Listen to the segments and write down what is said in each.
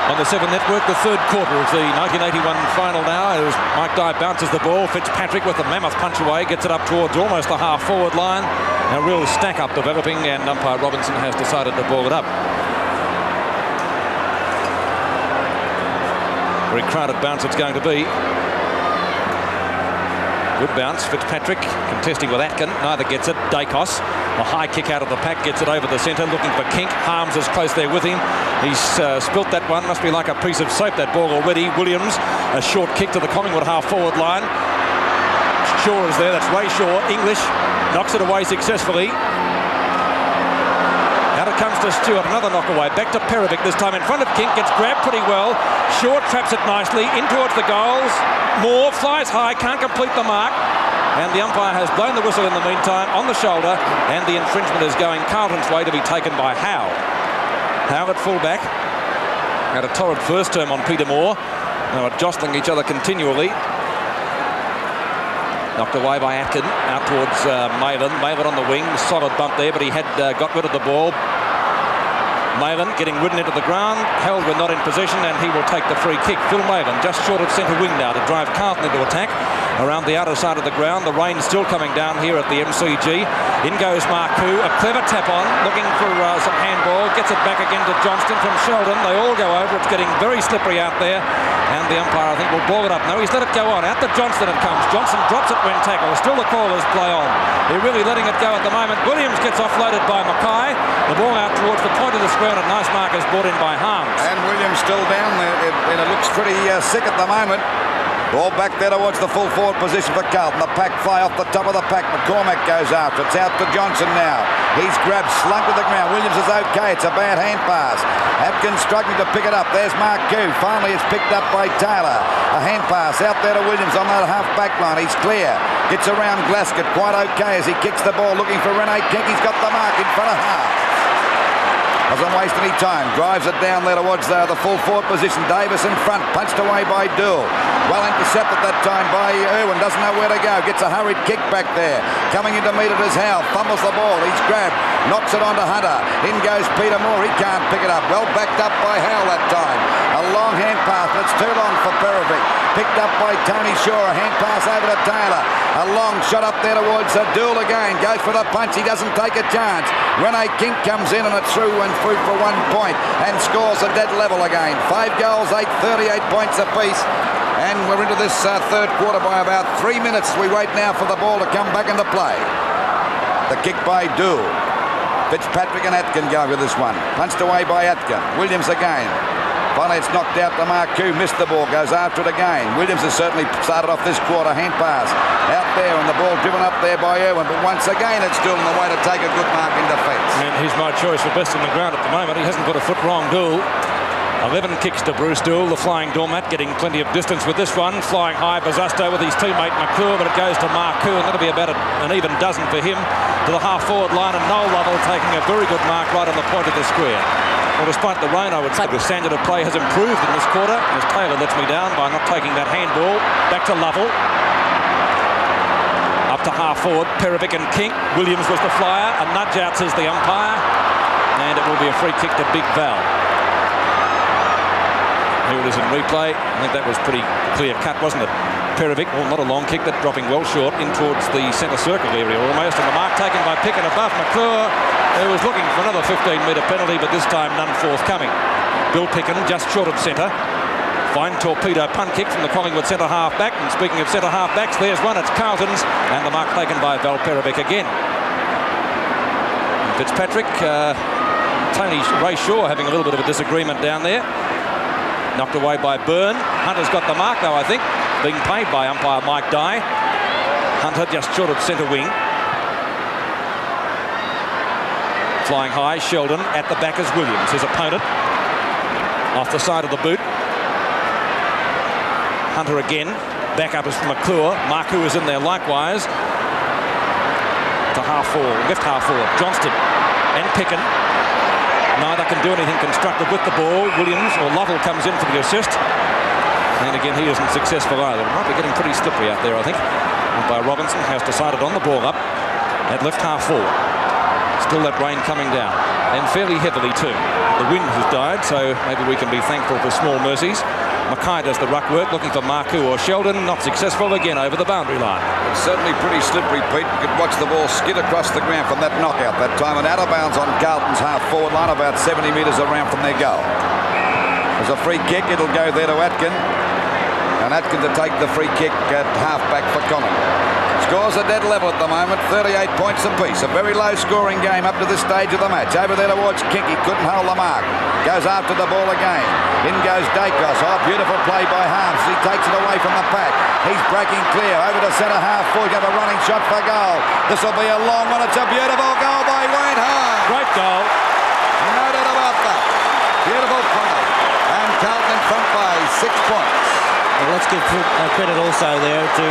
On the 7 Network, the third quarter of the 1981 final now, as Mike Dye bounces the ball. Fitzpatrick with the mammoth punch away, gets it up towards almost the half-forward line. A real stack-up developing, and umpire Robinson has decided to ball it up. Very crowded bounce it's going to be. Good bounce. Fitzpatrick contesting with Atkin. Neither gets it. Dacos, a high kick out of the pack, gets it over the centre, looking for Kink. Harms is close there with him. He's spilt that one. Must be like a piece of soap, that ball already. Williams, a short kick to the Collingwood half-forward line. Shaw is there. That's Ray Shaw. English knocks it away successfully. Out it comes to Stewart. Another knock away. Back to Perovic this time in front of Kink. Gets grabbed pretty well. Shaw traps it nicely in towards the goals. Moore flies high, can't complete the mark, and the umpire has blown the whistle in the meantime on the shoulder, and the infringement is going Carlton's way to be taken by Howe. Howe at fullback. Had a torrid first term on Peter Moore. They were jostling each other continually. Knocked away by Atkin, out towards Malin. Malin on the wing, solid bump there, but he had got rid of the ball. Malin getting ridden into the ground, held when not in possession, and he will take the free kick. Phil Malin just short of centre wing now to drive Carlton into attack around the outer side of the ground. The rain still coming down here at the MCG. In goes Marcoux, a clever tap on, looking for some handball, gets it back again to Johnston from Sheldon. They all go over. It's getting very slippery out there, and the umpire, I think, will ball it up. No, he's let it go on. Out to Johnston it comes. Johnson drops it when tackled. Still the callers play on. They're really letting it go at the moment. Williams gets offloaded by Mackay. The ball out towards the point of the square, and a nice mark is brought in by Harms. And Williams still down there, and it looks pretty sick at the moment. Ball back there towards the full forward position for Carlton. The pack fly off the top of the pack. McCormack goes after. It's out to Johnson now. He's grabbed, slung to the ground. Williams is okay. It's a bad hand pass. Atkins struggling to pick it up. There's Marcoux. Finally it's picked up by Taylor. A hand pass out there to Williams on that half back line. He's clear. Gets around Glasgow quite okay as he kicks the ball, looking for Rene Kink. He's got the mark in front of half. Doesn't waste any time. Drives it down there towards the full forward position. Davis in front. Punched away by Dool. Well intercepted that time by Irwin. Doesn't know where to go. Gets a hurried kick back there. Coming in to meet it is Howe. Fumbles the ball. He's grabbed. Knocks it onto Hunter. In goes Peter Moore. He can't pick it up. Well backed up by Howe that time. A long hand pass, but it's too long for Perovic. Picked up by Tony Shaw. A hand pass over to Taylor. A long shot up there towards Dool again. Goes for the punch. He doesn't take a chance. Rene Kink comes in, and it's through and through for 1 point and scores a dead level again. 5 goals, 38 points apiece. And we're into this third quarter by about 3 minutes. We wait now for the ball to come back into play. The kick by Dool. Fitzpatrick and Atkin going with this one. Punched away by Atkin. Williams again. Finally it's knocked out to Marcoux. Missed the ball. Goes after it again. Williams has certainly started off this quarter. Hand pass out there, and the ball driven up there by Irwin. But once again it's still in the way to take a good mark in defence. And he's my choice for best on the ground at the moment. He hasn't got a foot wrong, Dool. 11 kicks to Bruce Dool, the flying doormat, getting plenty of distance with this one. Flying high, Bazasto with his teammate McClure, but it goes to Marcoux, and that'll be about an even dozen for him to the half-forward line, and Noel Lovell taking a very good mark right on the point of the square. Well, despite the rain, I would say the standard of play has improved in this quarter, as Taylor lets me down by not taking that handball. Back to Lovell. Up to half-forward, Perovic and Kink. Williams was the flyer. A nudge out, says the umpire, and it will be a free kick to Big Val. Here it is in replay. I think that was pretty clear cut, wasn't it? Perovic, well, not a long kick, but dropping well short in towards the centre circle area almost. And the mark taken by Picken above McClure, who was looking for another 15-metre penalty, but this time none forthcoming. Bill Picken just short of centre. Fine torpedo punt kick from the Collingwood centre half back. And speaking of centre half backs, there's one. It's Carlton's, and the mark taken by Val Perovic again. And Fitzpatrick, Tony Ray Shaw having a little bit of a disagreement down there. Knocked away by Byrne. Hunter's got the mark, though, I think. Being paid by umpire Mike Dye. Hunter just short of centre wing. Flying high, Sheldon. At the back is Williams, his opponent. Off the side of the boot. Hunter again. Back up is from McClure. Marcoux is in there likewise. To half-forward, left half-forward. Johnston and Picken. Neither can do anything constructive with the ball. Williams, or Lovell, comes in for the assist. And again, he isn't successful either. It might be getting pretty slippery out there, I think. Umpire Robinson has decided on the ball up at left half forward. Still that rain coming down. and fairly heavily too. The wind has died, so maybe we can be thankful for small mercies. Mackay does the ruck work, looking for Marku or Sheldon. Not successful again over the boundary line. It's certainly pretty slippery, Pete. You could watch the ball skid across the ground from that knockout that time, and out of bounds on Carlton's half-forward line, about 70 metres around from their goal. There's a free kick. It'll go there to Atkin. And Atkin to take the free kick at half-back for Collingwood. Scores are dead level at the moment, 38 points apiece. A very low-scoring game up to this stage of the match. Over there towards Kinky, couldn't hold the mark. Goes after the ball again. In goes Dacos. Oh, beautiful play by Harms. He takes it away from the pack. He's breaking clear. Over to centre half forward. Got a running shot for goal. This will be a long one. It's a beautiful goal by Wayne Harms. Great goal. No doubt about that. Beautiful play. And Carlton in front by 6 points. Well, let's give credit also there to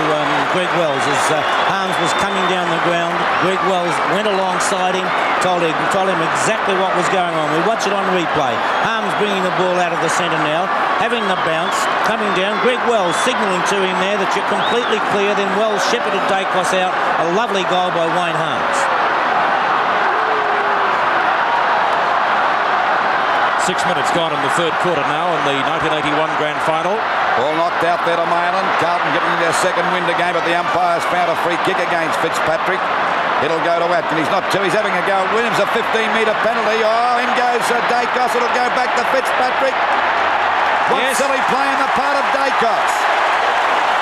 Greg Wells as Harms was coming down the ground. Greg Wells went alongside him, told him exactly what was going on. We watch it on replay. Harms bringing the ball out of the centre now, having the bounce, coming down. Greg Wells signalling to him there that you're completely clear. Then Wells shepherded Dacos out. A lovely goal by Wayne Harms. 6 minutes gone in the third quarter now in the 1981 Grand Final. Ball knocked out there to Mayland. Carlton getting their second win to game, but the umpire's found a free kick against Fitzpatrick. It'll go to Atkin. He's not two. He's having a go. Williams, a 15-metre penalty. Oh, in goes Dacos. It'll go back to Fitzpatrick. What silly play on the part of Dacos.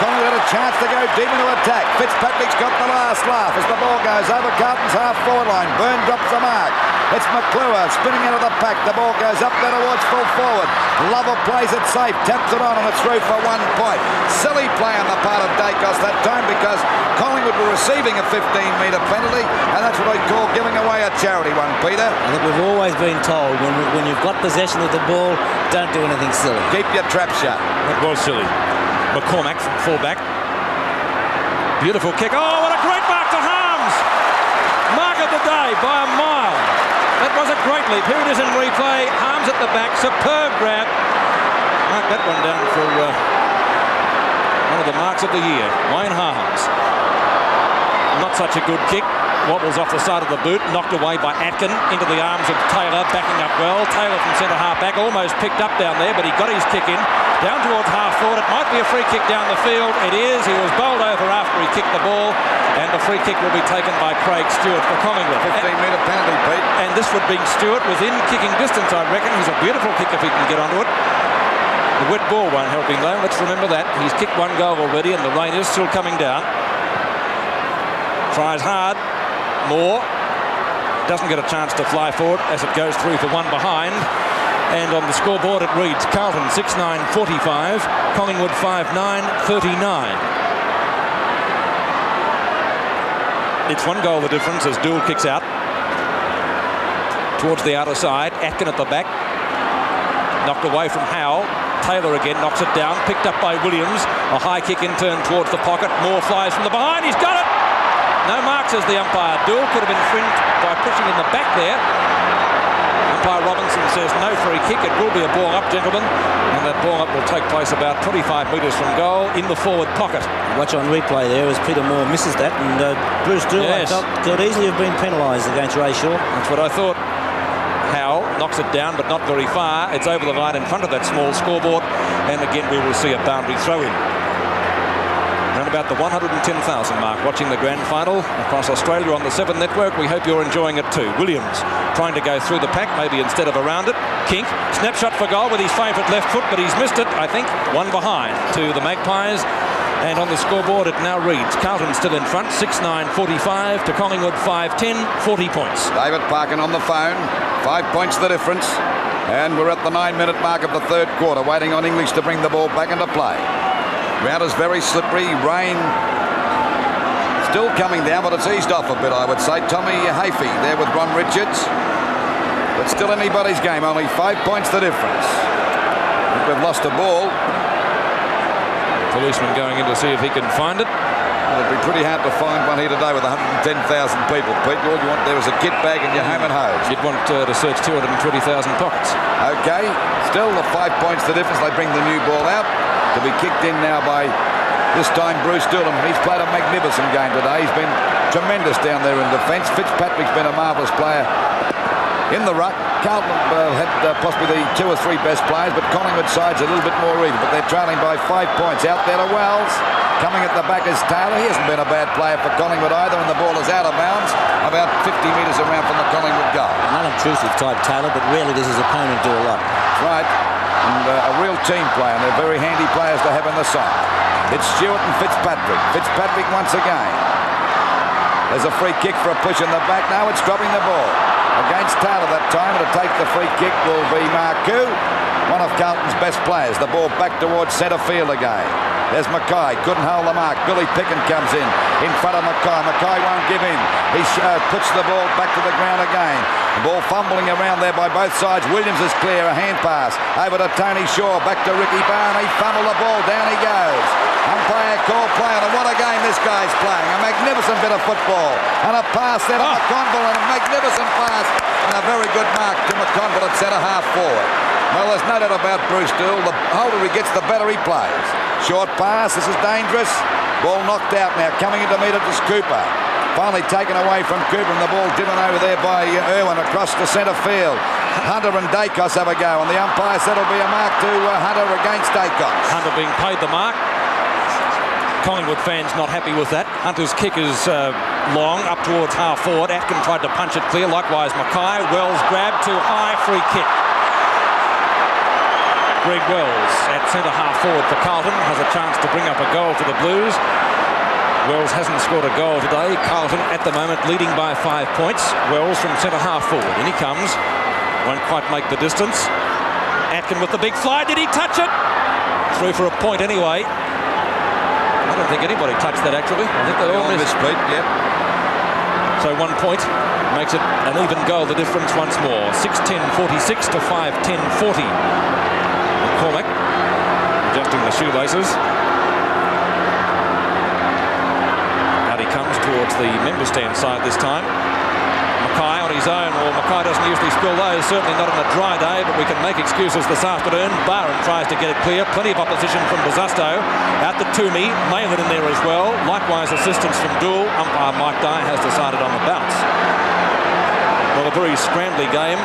Collingwood had a chance to go deep into attack. Fitzpatrick's got the last laugh as the ball goes over Carlton's half-forward line. Byrne drops the mark. It's McClure spinning out of the pack. The ball goes up there towards full forward. Lovell plays it safe, taps it on, and it's through for 1 point. Silly play on the part of Dacos that time because Collingwood were receiving a 15-metre penalty, and that's what I call giving away a charity one, Peter. I think we've always been told when you've got possession of the ball, don't do anything silly. Keep your trap shut. It was silly. McCormack from fullback. Beautiful kick. Oh, what a great mark to Harms! Mark of the day by a mile. That was a great leap. Here it is in replay. Harms at the back. Superb grab. Mark that one down for one of the marks of the year. Wayne Harms. Not such a good kick. Wobbles off the side of the boot. Knocked away by Atkin into the arms of Taylor. Backing up well. Taylor from centre half back. Almost picked up down there, but he got his kick in. Down towards half forward. It might be a free kick down the field. It is. He was bowled over after he kicked the ball. And the free kick will be taken by Craig Stewart for Collingwood. 15-metre penalty, Pete. And this would be Stewart within kicking distance, I reckon. He's a beautiful kick if he can get onto it. The wet ball won't help him though. Let's remember that. He's kicked one goal already and the rain is still coming down. Tries hard. Moore. Doesn't get a chance to fly forward as it goes through for one behind. And on the scoreboard it reads Carlton 6-9-45, Collingwood 5-9-39. It's 1 goal the difference as Dool kicks out towards the outer side. Atkin at the back. Knocked away from Howell. Taylor again knocks it down. Picked up by Williams. A high kick in turn towards the pocket. Moore flies from the behind. He's got it! No mark, says the umpire. Dool could have been fringed by pushing in the back there. Umpire Robinson says no free kick. It will be a ball up, gentlemen. And that ball up will take place about 25 metres from goal in the forward pocket. Watch on replay there as Peter Moore misses that. And Bruce Dool could easily have been penalised against Ray Shaw. That's what I thought. Howell knocks it down, but not very far. It's over the line in front of that small scoreboard. And again, we will see a boundary throw-in. Around about the 110,000 mark watching the grand final across Australia on the 7 network. We hope you're enjoying it too. Williams trying to go through the pack, maybe instead of around it. Kink, snapshot for goal with his favourite left foot, but he's missed it, I think. 1 behind to the Magpies. And on the scoreboard it now reads Carlton still in front, 6-9-45 to Collingwood 5-10, 40 points. David Parkin on the phone, 5 points the difference. And we're at the 9-minute mark of the third quarter, waiting on English to bring the ball back into play. Ground is very slippery. Rain still coming down, but it's eased off a bit, I would say. Tommy Hafey there with Ron Richards. But still anybody's game. Only 5 points the difference. I think we've lost a ball. Policeman going in to see if he can find it. Well, it'd be pretty hard to find one here today with 110,000 people. Pete, all you want there is a kit bag and your home and hose. You'd want to search 220,000 pockets. OK. Still the 5 points the difference. They bring the new ball out. To be kicked in now by, this time, Bruce Dillon. He's played a magnificent game today. He's been tremendous down there in defence. Fitzpatrick's been a marvellous player in the ruck. Carlton had possibly the 2 or 3 best players, but Collingwood side's a little bit more even. But they're trailing by 5 points. Out there to Wells. Coming at the back is Taylor. He hasn't been a bad player for Collingwood either, and the ball is out of bounds, about 50 metres around from the Collingwood goal. An unobtrusive type, Taylor, but really does his opponent do a lot. That's right. And a real team player, and they're very handy players to have in the side. It's Stewart and Fitzpatrick. Fitzpatrick once again. There's a free kick for a push in the back. Now it's dropping the ball. Against Taylor that time. To take the free kick will be Marcoux, one of Carlton's best players. The ball back towards centre field again. There's Mackay, couldn't hold the mark. Billy Picken comes in front of Mackay. Mackay won't give in. He puts the ball back to the ground again. The ball fumbling around there by both sides. Williams is clear, a hand pass. Over to Tony Shaw, back to Ricky Barn. He fumbled the ball, down he goes. Umpire call play on, and what a game this guy's playing. A magnificent bit of football. And a pass there to McConville, and a magnificent pass. And a very good mark to McConville at centre half forward. Well, there's no doubt about Bruce Dool. The older he gets, the better he plays. Short pass, this is dangerous. Ball knocked out now, coming in to meet it is Cooper. Finally taken away from Cooper, and the ball driven over there by Irwin across the centre field. Hunter and Dacos have a go, and the umpire said it'll be a mark to Hunter against Dacos. Hunter being paid the mark. Collingwood fans not happy with that. Hunter's kick is long, up towards half forward. Atkin tried to punch it clear, likewise Mackay. Wells grabbed too high, free kick. Greg Wells at centre half forward for Carlton has a chance to bring up a goal for the Blues. Wells hasn't scored a goal today. Carlton at the moment leading by 5 points. Wells from centre half forward. In he comes. Won't quite make the distance. Atkin with the big fly. Did he touch it? Through for a point anyway. I don't think anybody touched that actually. I think they all missed. Yep. So 1 point makes it an even goal. The difference once more. 6-10-46 to 5-10-40. McCormack adjusting the shoelaces. Out he comes towards the member stand side this time. Mackay on his own. Well, Mackay doesn't usually spill those, certainly not on a dry day, but we can make excuses this afternoon. Barham tries to get it clear. Plenty of opposition from Bususto. Out to Toomey. Malin in there as well. Likewise assistance from Dool. Umpire Mike Dye has decided on the bounce. Well, a very scrambly game.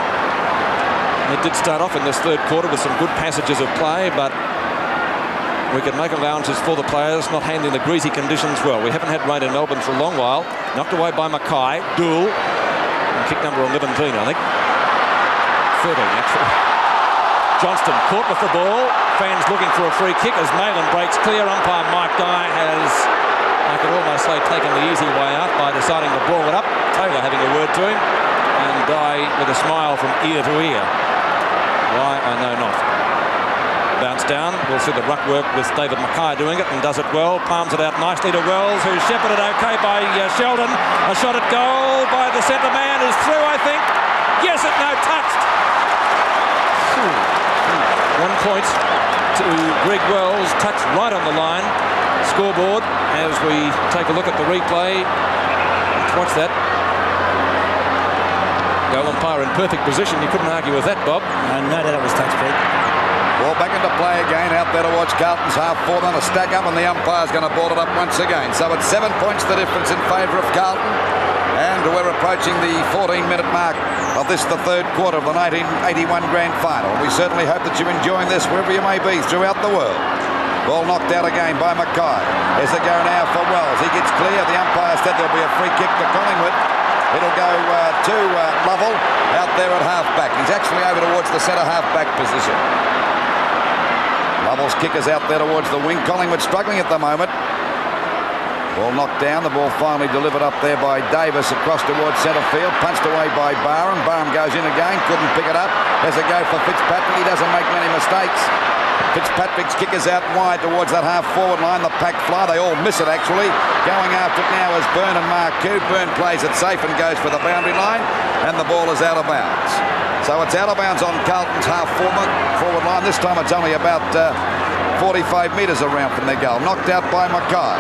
It did start off in this third quarter with some good passages of play, but we can make allowances for the players not handling the greasy conditions well. We haven't had rain in Melbourne for a long while. Knocked away by Mackay. Dool. Kick number 17, I think. 13, actually. Johnston caught with the ball. Fans looking for a free kick as Malin breaks clear. Umpire Mike Dye has, I could almost say, taken the easy way out by deciding to ball it up. Taylor having a word to him. And Dye with a smile from ear to ear. Why, I know not. Bounce down. We'll see the ruck work with David Mackay doing it, and does it well. Palms it out nicely to Wells, who's shepherded okay by Sheldon. A shot at goal by the centre man is through, I think. Yes, it no touched. 1 point to Greg Wells, touched right on the line. Scoreboard as we take a look at the replay. Let's watch that. Goal umpire in perfect position. You couldn't argue with that, Bob. No doubt it was touch, Pete. Ball back into play again, out there towards Carlton's half forward on a stack up, and the umpire's going to ball it up once again. So it's 7 points the difference in favour of Carlton, and we're approaching the 14-minute mark of this, the third quarter of the 1981 Grand Final. We certainly hope that you're enjoying this wherever you may be throughout the world. Ball knocked out again by Mackay. There's a go now for Wells. He gets clear. The umpire said there'll be a free kick to Collingwood. It'll go to Lovell out there at half-back. He's actually over towards the centre half-back position. Lovell's kick is out there towards the wing. Collingwood struggling at the moment. Ball knocked down. The ball finally delivered up there by Davis across towards centre field. Punched away by Barham. Barham goes in again. Couldn't pick it up. There's a go for Fitzpatrick. He doesn't make many mistakes. Fitzpatrick's kick is out wide towards that half-forward line. The pack fly. They all miss it, actually. Going after it now is Byrne and Marcoux. Byrne plays it safe and goes for the boundary line. And the ball is out of bounds. So it's out of bounds on Carlton's half-forward line. This time it's only about 45 metres around from their goal. Knocked out by Mackay.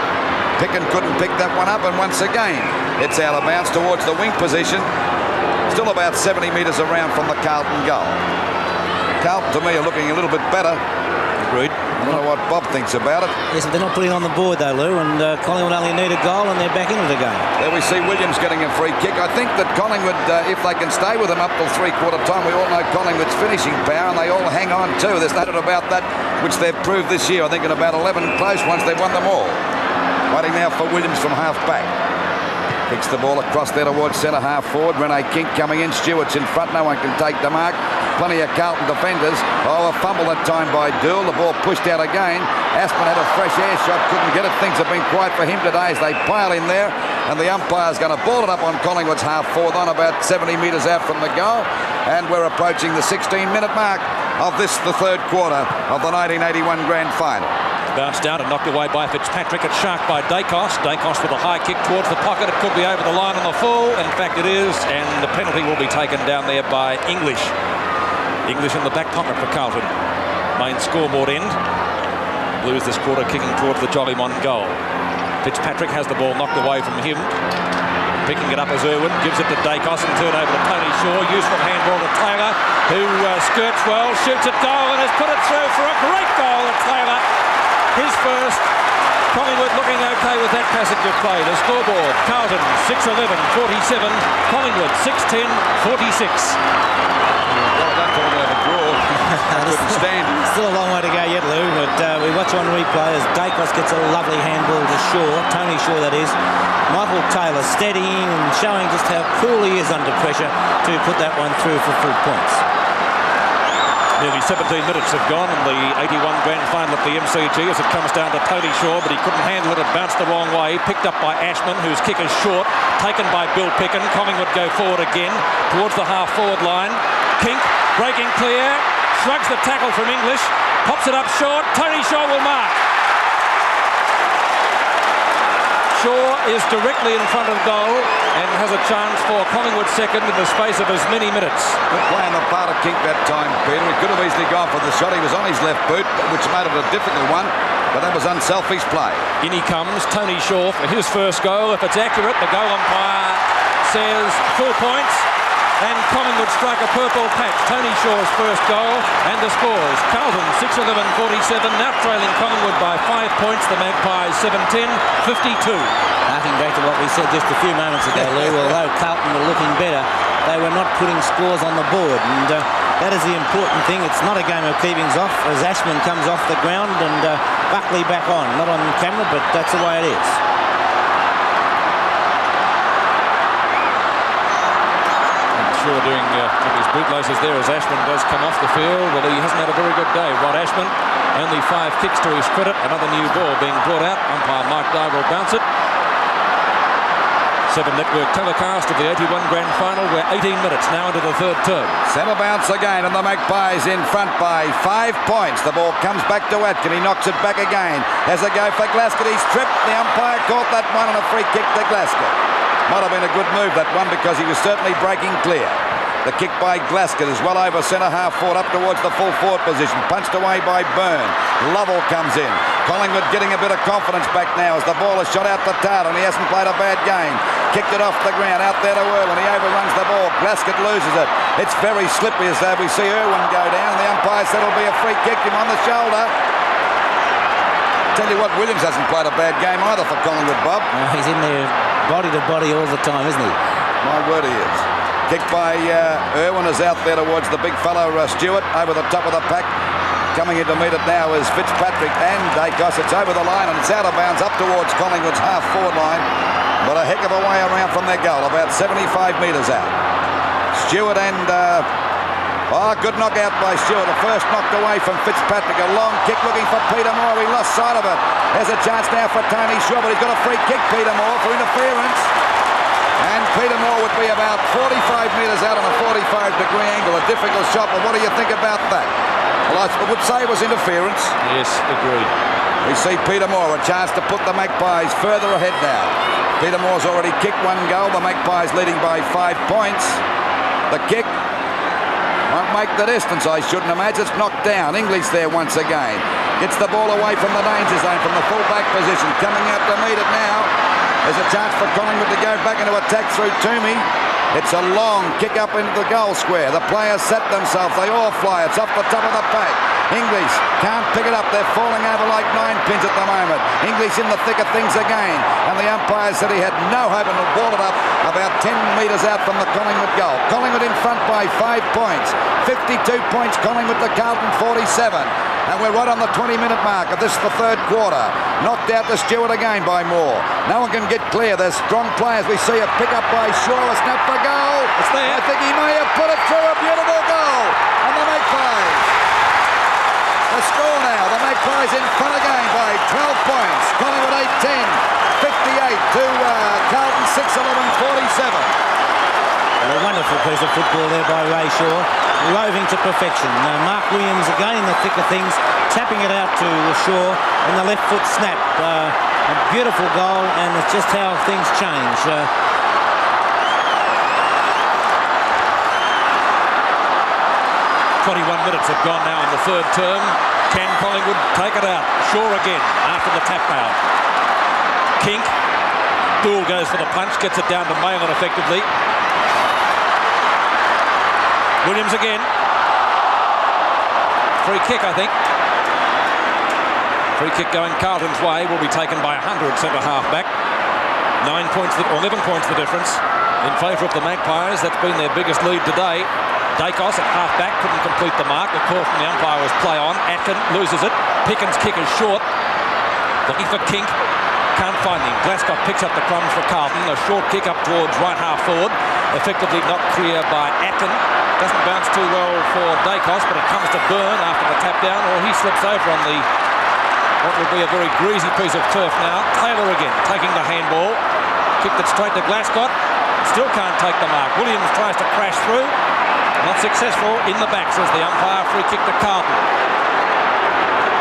Picken couldn't pick that one up, and once again it's out of bounds towards the wing position. Still about 70 metres around from the Carlton goal. Carlton, to me, are looking a little bit better. Agreed. I don't know what Bob thinks about it. Yes, but they're not putting it on the board though, Lou, and Collingwood only need a goal and they're back into the game. There we see Williams getting a free kick. I think that Collingwood, if they can stay with him up till three-quarter time, we all know Collingwood's finishing power, and they all hang on too. There's no doubt about that, which they've proved this year. I think in about 11 close ones, they've won them all. Waiting now for Williams from half-back. Kicks the ball across there towards centre-half forward. Rene Kink coming in. Stewart's in front. No one can take the mark. Plenty of Carlton defenders. Oh, a fumble that time by Dool. The ball pushed out again. Aspen had a fresh air shot. Couldn't get it. Things have been quiet for him today as they pile in there. And the umpire's going to ball it up on Collingwood's half-forward on about 70 metres out from the goal. And we're approaching the 16-minute mark of this, the third quarter of the 1981 Grand Final. Bounced out and knocked away by Fitzpatrick. It's sharked by Dacos. Dacos with a high kick towards the pocket. It could be over the line on the full. In fact, it is. And the penalty will be taken down there by English. English in the back pocket for Carlton. Main scoreboard end. Blues this quarter kicking towards the Jollymon goal. Fitzpatrick has the ball knocked away from him. Picking it up as Irwin. Gives it to Dacos and turn over to Tony Shaw. Useful handball to Taylor, who skirts well, shoots at goal and has put it through for a great goal at Taylor. His first. Collingwood looking okay with that passage of play. The scoreboard, Carlton 6-11, 47. Collingwood 6-10, 46. Well, that thought of a draw. Couldn't stand. Still a long way to go yet, Lou, but we watch on replay as Dacos gets a lovely handball to Shaw, Tony Shaw that is. Michael Taylor steadying and showing just how cool he is under pressure to put that one through for full points. Nearly 17 minutes have gone in the 81 Grand Final at the MCG as it comes down to Tony Shaw, but he couldn't handle it. It bounced the wrong way. Picked up by Ashman, whose kick is short. Taken by Bill Picken. Collingwood go forward again towards the half-forward line. Kink breaking clear. Shrugs the tackle from English. Pops it up short. Tony Shaw will mark. Shaw is directly in front of goal and has a chance for Collingwood second in the space of as many minutes. Good play on the part of Kink that time, Peter. He could have easily gone for the shot. He was on his left boot, which made it a difficult one, but that was unselfish play. In he comes, Tony Shaw for his first goal. If it's accurate, the goal umpire says full points. And Collingwood strike a purple patch. Tony Shaw's first goal and the scores. Carlton 6-11, 47. Now trailing Collingwood by 5 points. The Magpies 7-10, 52. Harking back to what we said just a few moments ago, Lou, although Carlton were looking better, they were not putting scores on the board. And that is the important thing. It's not a game of keepings off as Ashman comes off the ground and Buckley back on. Not on camera, but that's the way it is. Doing with his bootlaces there as Ashman does come off the field. Well, he hasn't had a very good day. Rod Ashman, only 5 kicks to his credit. Another new ball being brought out. Umpire Mike Dye will bounce it. 7 network telecast of the 81 Grand Final. We're 18 minutes now into the third term. Centre bounce again, and the Magpies in front by 5 points. The ball comes back to Atkin. He knocks it back again. Has a go for Glasgow. He's tripped. The umpire caught that one on a free kick to Glasgow. Might have been a good move, that one, because he was certainly breaking clear. The kick by Glasgow is well over centre-half forward up towards the full forward position. Punched away by Byrne. Lovell comes in. Collingwood getting a bit of confidence back now as the ball is shot out to Tartan. He hasn't played a bad game. Kicked it off the ground. Out there to Irwin. He overruns the ball. Glasgow loses it. It's very slippery as we see Irwin go down. The umpire said it'll be a free kick. Him on the shoulder. Tell you what, Williams hasn't played a bad game either for Collingwood, Bob. He's in there body to body all the time, isn't he? My word, he is. Kicked by Irwin is out there towards the big fellow Stewart over the top of the pack. Coming in to meet it now is Fitzpatrick and Dacos. It's over the line and it's out of bounds up towards Collingwood's half-forward line. But a heck of a way around from their goal, about 75 metres out. Stewart and... good knockout by Stewart. The first knocked away from Fitzpatrick. A long kick looking for Peter Moore. He lost sight of it. There's a chance now for Tony Shaw, but he's got a free kick, Peter Moore, for interference. And Peter Moore would be about 45 metres out on a 45-degree angle. A difficult shot, but what do you think about that? Well, I would say it was interference. Yes, agreed. We see Peter Moore, a chance to put the Magpies further ahead now. Peter Moore's already kicked 1 goal. The Magpies leading by 5 points. The kick won't make the distance, I shouldn't imagine. It's knocked down. English there once again. Gets the ball away from the danger zone, from the full-back position. Coming out to meet it now. There's a chance for Collingwood to go back into attack through Toomey. It's a long kick up into the goal square. The players set themselves. They all fly. It's off the top of the pack. English can't pick it up. They're falling over like 9 pins at the moment. English in the thick of things again. And the umpire said he had no hope and will ball it up about 10 metres out from the Collingwood goal. Collingwood in front by 5 points. 52 points Collingwood to Carlton 47. And we're right on the 20-minute mark of this, the third quarter. Knocked out to Stewart again by Moore. No one can get clear. There's strong players. We see a pick-up by Shaw. A snap for goal. It's there. I think he may have put it through. A beautiful goal. And the Magpies. The score now. The Magpies in front again by 12 points. Collingwood 8-10. 58 to Carlton 6-11-47. A wonderful piece of football there by Ray Shaw, roving to perfection. Mark Williams again in the thick of things, tapping it out to Shaw, and the left foot snap. A beautiful goal, and it's just how things change. 21 minutes have gone now in the third term. Can Collingwood take it out? Shaw again after the tap out. Kink. Dool goes for the punch, gets it down to Malin effectively. Williams again. Free kick, I think. Free kick going Carlton's way will be taken by 100 centre half back. 9 points, or 11 points the difference in favour of the Magpies. That's been their biggest lead today. Dacos at half back couldn't complete the mark. The call from the umpire was play on. Atkin loses it. Pickens' kick is short. Looking for Kink. Can't find him. Glasgow picks up the crumbs for Carlton. A short kick up towards right half forward. Effectively not clear by Atkin. Doesn't bounce too well for Dacos, but it comes to Byrne after the tap down, or he slips over on the what will be a very greasy piece of turf now. Taylor again taking the handball. Kicked it straight to Glasgow. Still can't take the mark. Williams tries to crash through. Not successful. In the back, says the umpire. Free kick to Carlton.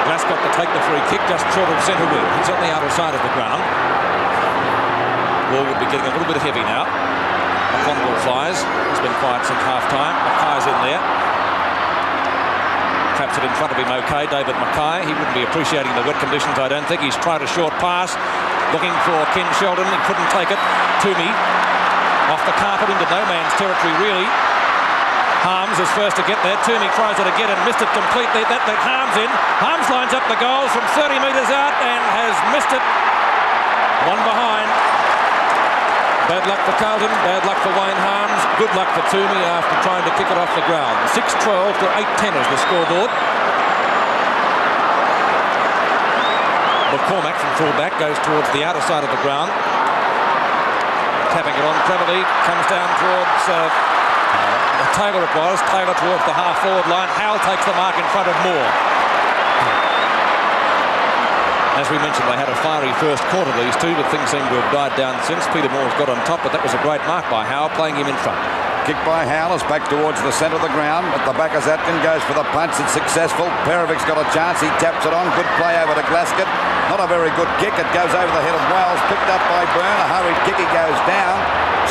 Glasgow to take the free kick just short of centre wing. He's on the outer side of the ground. Ball would be getting a little bit heavy now. Ball flies. He's been quiet since half-time. Mackay's in there. Traps it in front of him okay, David Mackay. He wouldn't be appreciating the wet conditions, I don't think. He's tried a short pass. Looking for Ken Sheldon. He couldn't take it. Toomey off the carpet into no man's territory, really. Harms is first to get there. Toomey tries it again and missed it completely. That let Harms in. Harms lines up the goal from 30 metres out and has missed it. One behind. Bad luck for Carlton, bad luck for Wayne Harms, good luck for Toomey after trying to kick it off the ground. 6-12 to 8-10 is the scoreboard. McCormack from fullback goes towards the outer side of the ground. Tapping it on cleverly, comes down towards Taylor it was. Taylor towards the half-forward line. Howell takes the mark in front of Moore. As we mentioned, they had a fiery first quarter, these two, but things seem to have died down since. Peter Moore's got on top, but that was a great mark by Howell, playing him in front. Kick by Howell is back towards the centre of the ground. At the back as Atkin goes for the punch. It's successful. Perovic's got a chance. He taps it on. Good play over to Glasgow. Not a very good kick. It goes over the head of Wells. Picked up by Byrne. A hurried kick. He goes down.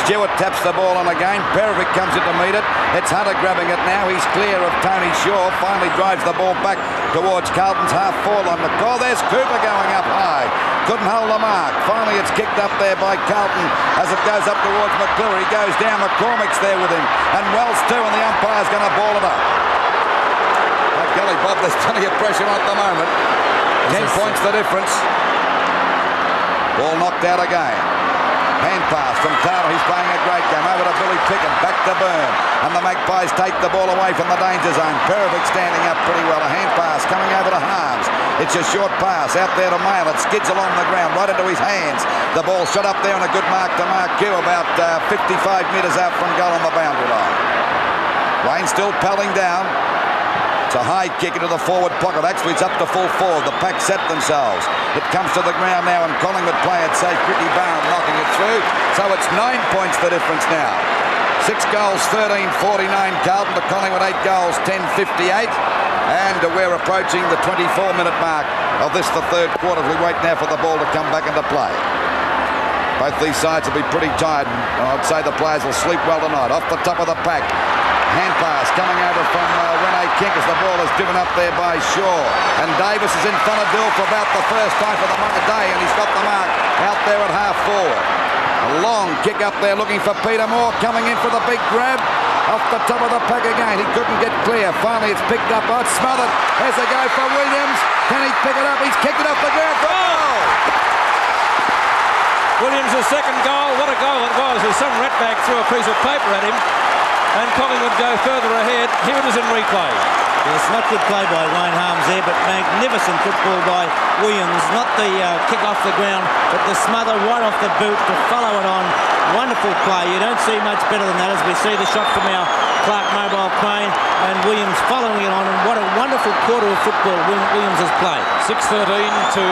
Stewart taps the ball on again. Perovic comes in to meet it. It's Hunter grabbing it now. He's clear of Tony Shaw. Finally drives the ball back towards Carlton's half-forward line. Oh, there's Cooper going up high. Couldn't hold the mark. Finally, it's kicked up there by Carlton as it goes up towards McClure. He goes down. McCormick's there with him. And Wells too, and the umpire's going to ball it up. By golly, Bob, there's plenty of pressure on at the moment. 10 points the difference. Ball knocked out again. Hand pass from Taylor. He's playing a great game. Over to Billy Pickett. Back to Byrne. And the Magpies take the ball away from the danger zone. Perovic standing up pretty well. A hand pass coming over to Harms. It's a short pass out there to Mail. It skids along the ground right into his hands. The ball shot up there on a good mark to Mark Q about 55 metres out from goal on the boundary line. Wayne still pelling down. It's a high kick into the forward pocket. Actually, it's up to full forward. The pack set themselves. It comes to the ground now, and Collingwood play it safe. Ricky Barham knocking it through. So it's 9 points the difference now. 6 goals, 13-49 Carlton to Collingwood, 8 goals, 10-58. And we're approaching the 24-minute mark of this, the third quarter. We wait now for the ball to come back into play. Both these sides will be pretty tired. I'd say the players will sleep well tonight. Off the top of the pack. Hand pass coming over from Rene Kink as the ball is driven up there by Shaw. And Davis is in front of Dill for about the first time for the day, and he's got the mark out there at half forward. A long kick up there looking for Peter Moore, coming in for the big grab. Off the top of the pack again. He couldn't get clear. Finally, it's picked up. Oh, it's smothered. There's a go for Williams. Can he pick it up? He's kicked it off the ground for a goal. Williams' second goal. What a goal it was. As some ratbag threw a piece of paper at him. And Collingwood go further ahead. Here it is in replay. Yes, not good play by Wayne Harms there, but magnificent football by Williams. Not the kick off the ground, but the smother right off the boot to follow it on. Wonderful play. You don't see much better than that as we see the shot from our Clark mobile crane and Williams following it on. And what a wonderful quarter of football Williams has played. 6:13 to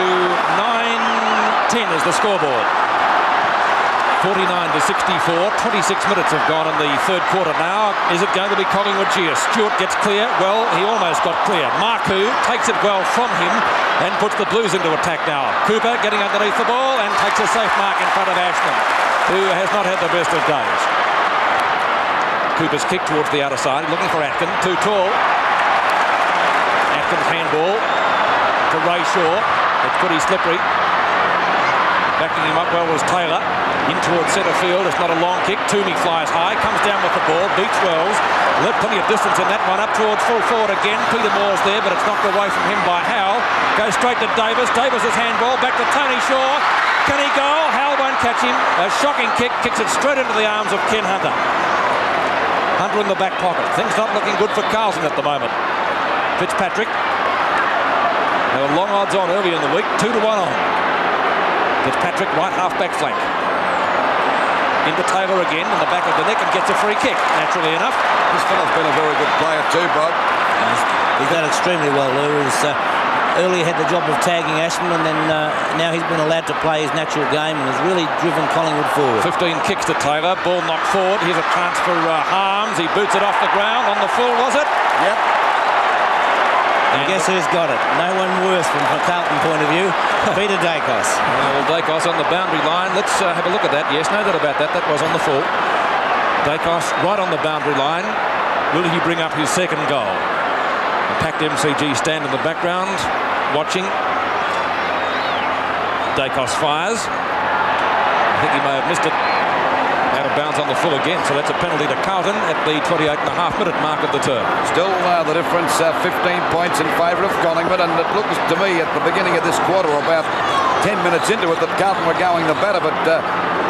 9:10 is the scoreboard. 49-64. 26 minutes have gone in the third quarter now. Is it going to be Collingwood here? Stewart gets clear. Well, he almost got clear. Marku takes it well from him and puts the Blues into attack now. Cooper getting underneath the ball and takes a safe mark in front of Ashman, who has not had the best of days. Cooper's kick towards the outer side, looking for Atkin. Too tall. Atkin's handball to Ray Shaw. It's pretty slippery. Backing him up well was Taylor. In towards centre field. It's not a long kick. Toomey flies high. Comes down with the ball. Beats Wells. Left plenty of distance in that one. Up towards full forward again. Peter Moore's there, but it's knocked away from him by Howell. Goes straight to Davis. Davis's handball. Back to Tony Shaw. Can he go? Howell won't catch him. A shocking kick. Kicks it straight into the arms of Ken Hunter. Hunter in the back pocket. Things not looking good for Carlton at the moment. Fitzpatrick. There were long odds on early in the week. 2-1 on. Fitzpatrick, right half-back flank. Into Taylor again, in the back of the neck, and gets a free kick, naturally enough. This fellow's been a very good player too, Bob. He's done extremely well, Lou. He's earlier had the job of tagging Ashman, and then now he's been allowed to play his natural game and has really driven Collingwood forward. 15 kicks to Taylor, ball knocked forward. Here's a chance for Harms. He boots it off the ground, on the full, was it? Yep. And guess who's got it? No one worse from a Carlton point of view. Peter Dacos. Well, Dacos on the boundary line. Let's have a look at that. Yes, no doubt about that. That was on the full. Dacos right on the boundary line. Will he bring up his second goal? The packed MCG stand in the background, watching. Dacos fires. I think he may have missed it. Out of bounds on the full again, so that's a penalty to Carlton at the 28.5-minute mark of the term. Still the difference 15 points in favour of Collingwood, and it looks to me at the beginning of this quarter, about 10 minutes into it, that Carlton were going the better, but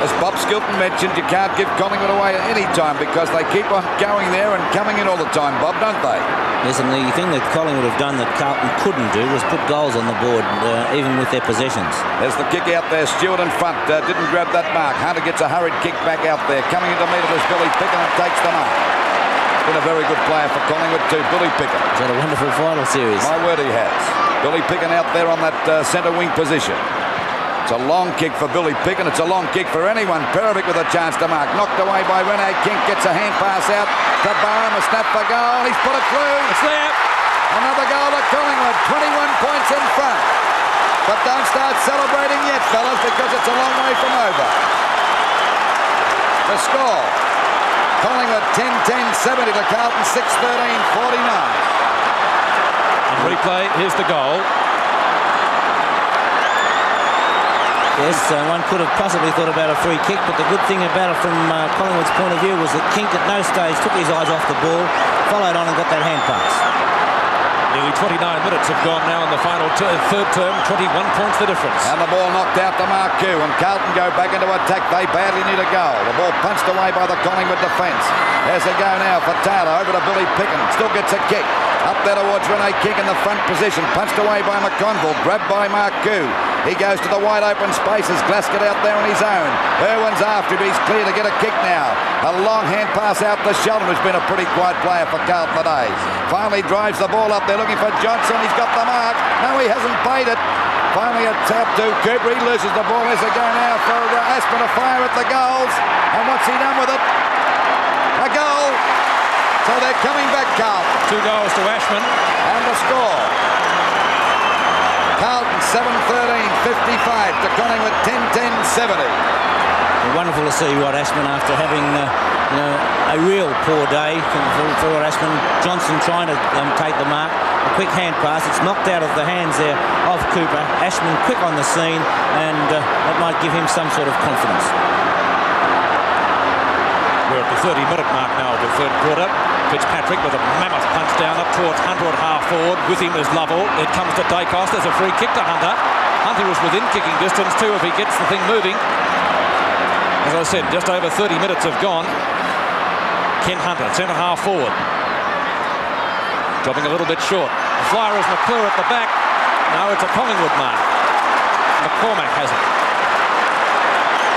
as Bob Skilton mentioned, you can't give Collingwood away at any time because they keep on going there and coming in all the time, Bob, don't they? Yes, and the thing that Collingwood have done that Carlton couldn't do was put goals on the board, even with their possessions. There's the kick out there. Stewart in front. Didn't grab that mark. Hunter gets a hurried kick back out there. Coming into meet it is Billy Picken and takes the mark. Been a very good player for Collingwood too, Billy Picken. He's had a wonderful final series. My word, he has. Billy Picken out there on that centre wing position. It's a long kick for Billy Picken. It's a long kick for anyone. Perovic with a chance to mark. Knocked away by Rene King. Gets a hand pass out to Barham. A snap for goal. He's put it through. It's there. Another goal to Collingwood. 21 points in front. But don't start celebrating yet, fellas, because it's a long way from over. The score. Collingwood 10-10-70 to Carlton 6-13-49. On replay, here's the goal. Yes, one could have possibly thought about a free kick, but the good thing about it from Collingwood's point of view was that Kink at no stage took his eyes off the ball, followed on and got that hand pass. Nearly 29 minutes have gone now in the final third term, 21 points the difference. And the ball knocked out to Marku, and Carlton go back into attack. They badly need a goal. The ball punched away by the Collingwood defence. There's a go now for Taylor, over to Billy Picken, still gets a kick. Up there towards Rene King in the front position, punched away by McConville, grabbed by Marku. He goes to the wide open spaces. Glasgow out there on his own. Irwin's after him. He's clear to get a kick now. A long hand pass out to Sheldon, who's been a pretty quiet player for Carlton today. Finally drives the ball up there looking for Johnson. He's got the mark. No, he hasn't played it. Finally it's out to Cooper. He loses the ball. There's a go now for Aspen to fire at the goals. And what's he done with it? A goal. So they're coming back, Carlton. 2 goals to Ashman. And the score. Carlton 7-13-55 to Collingwood 10-10-70. Wonderful to see Rod Ashman after having a real poor day for Rod Ashman. Johnson trying to take the mark. A quick hand pass. It's knocked out of the hands there of Cooper. Ashman quick on the scene, and that might give him some sort of confidence. We're at the 30-minute mark now of the third quarter. Fitzpatrick with a mammoth punch down up towards Hunter at half forward. With him is Lovell. It comes to Dacos. There's a free kick to Hunter. Hunter was within kicking distance too if he gets the thing moving. As I said, just over 30 minutes have gone. Ken Hunter, centre half forward. Dropping a little bit short. The flyer is McClure at the back. No, it's a Collingwood mark. McCormack has it.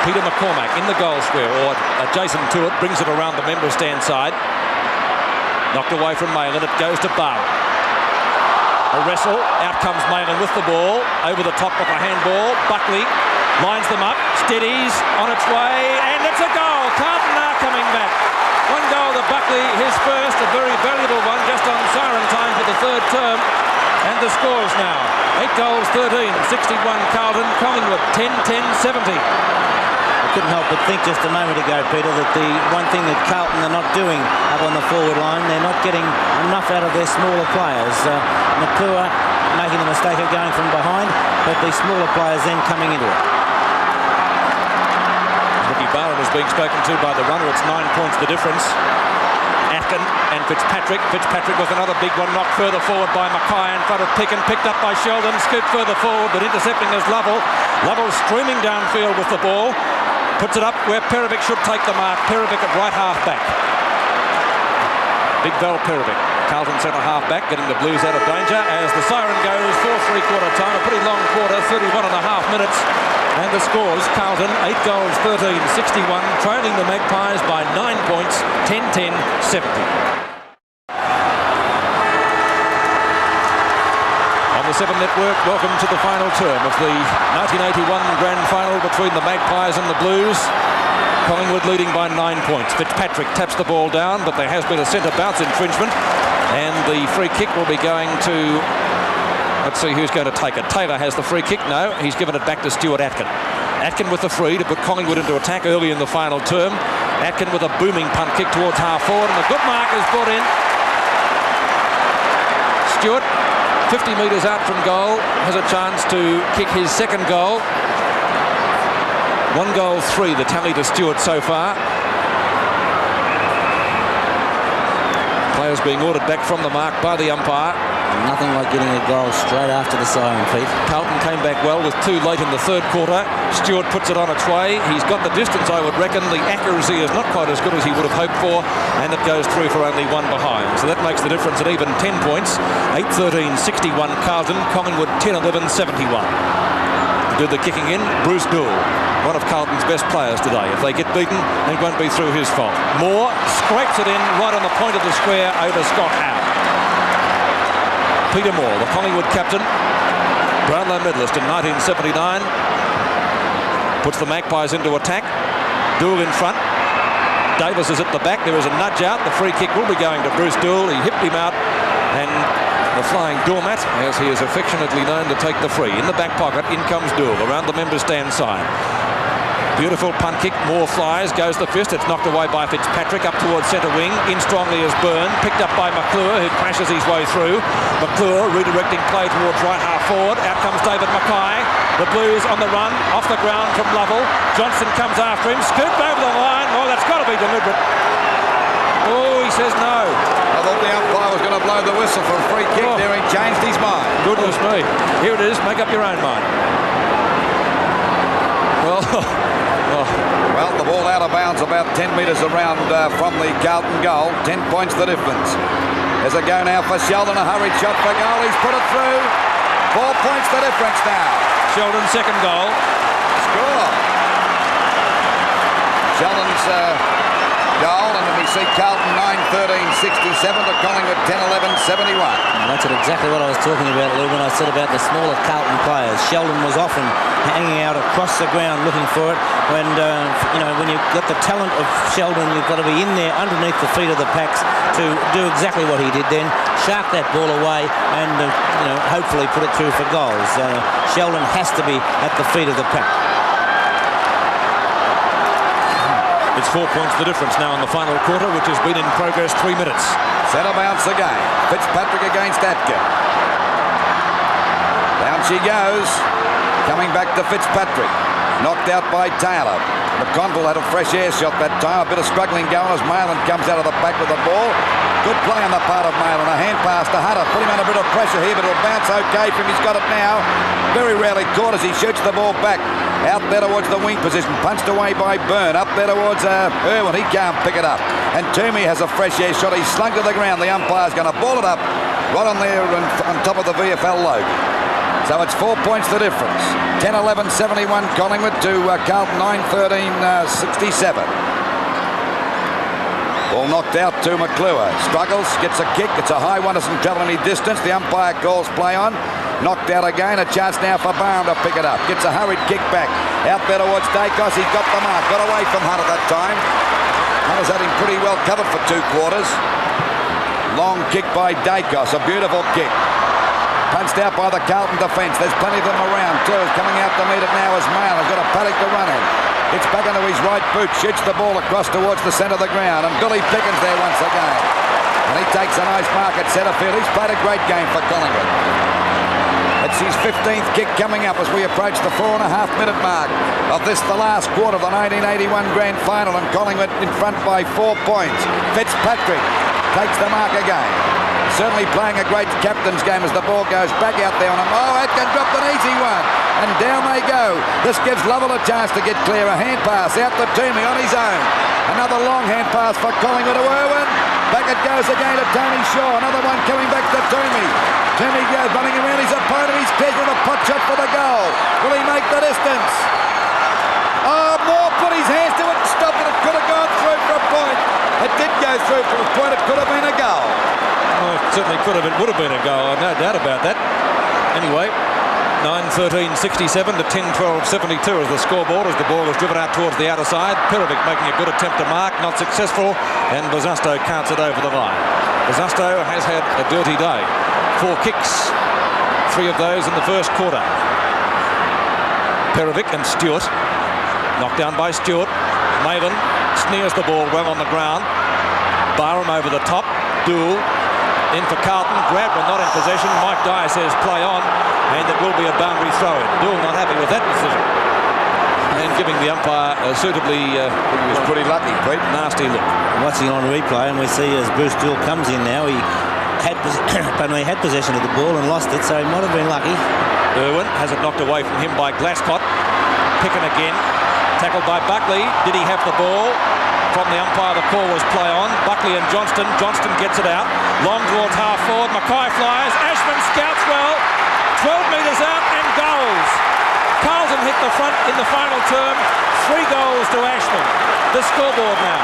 Peter McCormack in the goal square, or adjacent to it, brings it around the member stand side. Knocked away from Malin, it goes to Barr. A wrestle, out comes Malin with the ball, over the top of a handball. Buckley lines them up, steadies, on its way, and it's a goal. Carlton are coming back. One goal to Buckley, his first, a very valuable one, just on siren time for the third term. And the scores now. 8 goals, 13, 61 Carlton, Collingwood 10-10-70. I couldn't help but think just a moment ago, Peter, that the one thing that Carlton are not doing up on the forward line, they're not getting enough out of their smaller players. McClure making the mistake of going from behind, but the smaller players then coming into it. Ricky Barron is being spoken to by the runner. It's 9 points the difference. Atkin and Fitzpatrick. Fitzpatrick with another big one knocked further forward by Mackay in front of Picken. Picked up by Sheldon. Scooped further forward, but intercepting is Lovell. Lovell streaming downfield with the ball. Puts it up where Perovic should take the mark. Perovic at right half back. Big Val Perovic. Carlton centre half back, getting the Blues out of danger as the siren goes for three-quarter time. A pretty long quarter, 31.5 minutes. And the scores, Carlton 8 goals, 13, 61, trailing the Magpies by 9 points, 10-10, 70. The 7 Network, welcome to the final term of the 1981 Grand Final between the Magpies and the Blues. Collingwood leading by 9 points. Fitzpatrick taps the ball down, but there has been a centre bounce infringement, and the free kick will be going to, let's see who's going to take it. Taylor has the free kick. No, he's given it back to Stuart Atkin. Atkin with the free to put Collingwood into attack early in the final term. Atkin with a booming punt kick towards half forward, and a good mark is brought in. Stuart, 50 metres out from goal, has a chance to kick his second goal. 1 goal, 3, the tally to Stewart so far. Players being ordered back from the mark by the umpire. Nothing like getting a goal straight after the siren, Pete. Carlton came back well with 2 late in the third quarter. Stewart puts it on its way. He's got the distance, I would reckon. The accuracy is not quite as good as he would have hoped for, and it goes through for only 1 behind. So that makes the difference at even 10 points. 8-13, 61 Carlton. Collingwood 10-11, 71. To do the kicking in, Bruce Dool, one of Carlton's best players today. If they get beaten, it won't be through his fault. Moore scrapes it in right on the point of the square over Scott Howe. Peter Moore, the Collingwood captain, Brownlow medalist in 1979, puts the Magpies into attack. Dool in front. Davis is at the back. There is a nudge out. The free kick will be going to Bruce Dool. He hipped him out, and the flying doormat, as he is affectionately known to take the free. In the back pocket, in comes Dool around the member stand side. Beautiful punt kick, Moore flies, goes the fist, it's knocked away by Fitzpatrick up towards centre wing, in strongly is Byrne, picked up by McClure, who crashes his way through. McClure redirecting play towards right half forward, out comes David Mackay. The Blues on the run, off the ground from Lovell. Johnson comes after him, scooped over the line. Oh, that's got to be deliberate. Oh, he says no. I thought the umpire was going to blow the whistle for a free kick there. He changed his mind. Goodness me. Here it is, make up your own mind. Well, the ball out of bounds about 10 metres around from the Carlton goal. 10 points the difference. There's a go now for Sheldon, a hurried shot for goal. He's put it through. 4 points the difference now. Sheldon's second goal. Score. Sheldon's goal, and we see Carlton 9-13-67 to Collingwood 10-11-71. That's exactly what I was talking about, Lou, when I said about the smaller Carlton players. Sheldon was often hanging out across the ground looking for it. When when you've got the talent of Sheldon, you've got to be in there underneath the feet of the packs to do exactly what he did then, shark that ball away and hopefully put it through for goals. Sheldon has to be at the feet of the pack. It's 4 points the difference now in the final quarter, which has been in progress 3 minutes. Centre bounce again. Fitzpatrick against Atkin. Down she goes. Coming back to Fitzpatrick. Knocked out by Taylor. McConville had a fresh air shot that time. A bit of struggling going as Mayland comes out of the back with the ball. Good play on the part of Mayland. A hand pass to Hunter. Put him under a bit of pressure here, but it'll bounce okay for him. He's got it now. Very rarely caught as he shoots the ball back. Out there towards the wing position. Punched away by Byrne. Up there towards Irwin. He can't pick it up. And Toomey has a fresh air shot. He's slung to the ground. The umpire's going to ball it up right on there on top of the VFL logo. So it's 4 points the difference. 10-11, 71 Collingwood to Carlton 9-13, 67. Ball knocked out to McClure. Struggles, gets a kick. It's a high one, doesn't travel any distance. The umpire calls play on. Knocked out again. A chance now for Barham to pick it up. Gets a hurried kick back. Out there towards Dacos. He's got the mark. Got away from Hunter that time. Hunter's had him pretty well covered for 2 quarters. Long kick by Dacos. A beautiful kick. Punched out by the Carlton defence. There's plenty of them around too. Coming out to meet it now is Mail. He's got a paddock to run in. It's back into his right boot. Shoots the ball across towards the centre of the ground. And Billy Pickens there once again. And he takes a nice mark at centre field. He's played a great game for Collingwood. It's his 15th kick coming up as we approach the 4.5-minute mark of this, the last quarter of the 1981 grand final. And Collingwood in front by 4 points. Fitzpatrick takes the mark again. Certainly playing a great captain's game as the ball goes back out there on him. Oh, Atkin dropped an easy one. And down they go. This gives Lovell a chance to get clear. A hand pass out to Toomey on his own. Another long hand pass for Collingwood to Irwin. Back it goes again to Tony Shaw. Another one coming back to Toomey. Toomey goes running around his opponent. He's clear with a pot shot for the goal. Will he make the distance? Oh, Moore put his hands to it and stopped it. It could have gone through for a point. It did go through for a point. It could have been a goal. Oh, it certainly could have. It would have been a goal. No doubt about that. Anyway, 9-13-67 to 10-12-72 is the scoreboard as the ball is driven out towards the outer side. Perovic making a good attempt to mark, not successful, and Bosustow counts it over the line. Bosustow has had a dirty day. 4 kicks, 3 of those in the first quarter. Perovic and Stewart, knocked down by Stewart. Maven sneers the ball well on the ground. Barham over the top. Dool in for Carlton. Grabber not in possession. Mike Dyer says play on, and it will be a boundary throw in. Dool not happy with that decision, and giving the umpire a suitably he was pretty lucky, Pete. Nasty look. Watching on replay, and we see as Bruce Dool comes in now, he had had possession of the ball and lost it, so he might have been lucky. Irwin has it knocked away from him by Glasscott. Picking again. Tackled by Buckley. Did he have the ball? From the umpire, the call was play on. Buckley and Johnston. Johnston gets it out. Long towards half forward. Mackay flies. Ashman scouts well. 12 metres out and goals. Carlton hit the front in the final term. 3 goals to Ashman. The scoreboard now.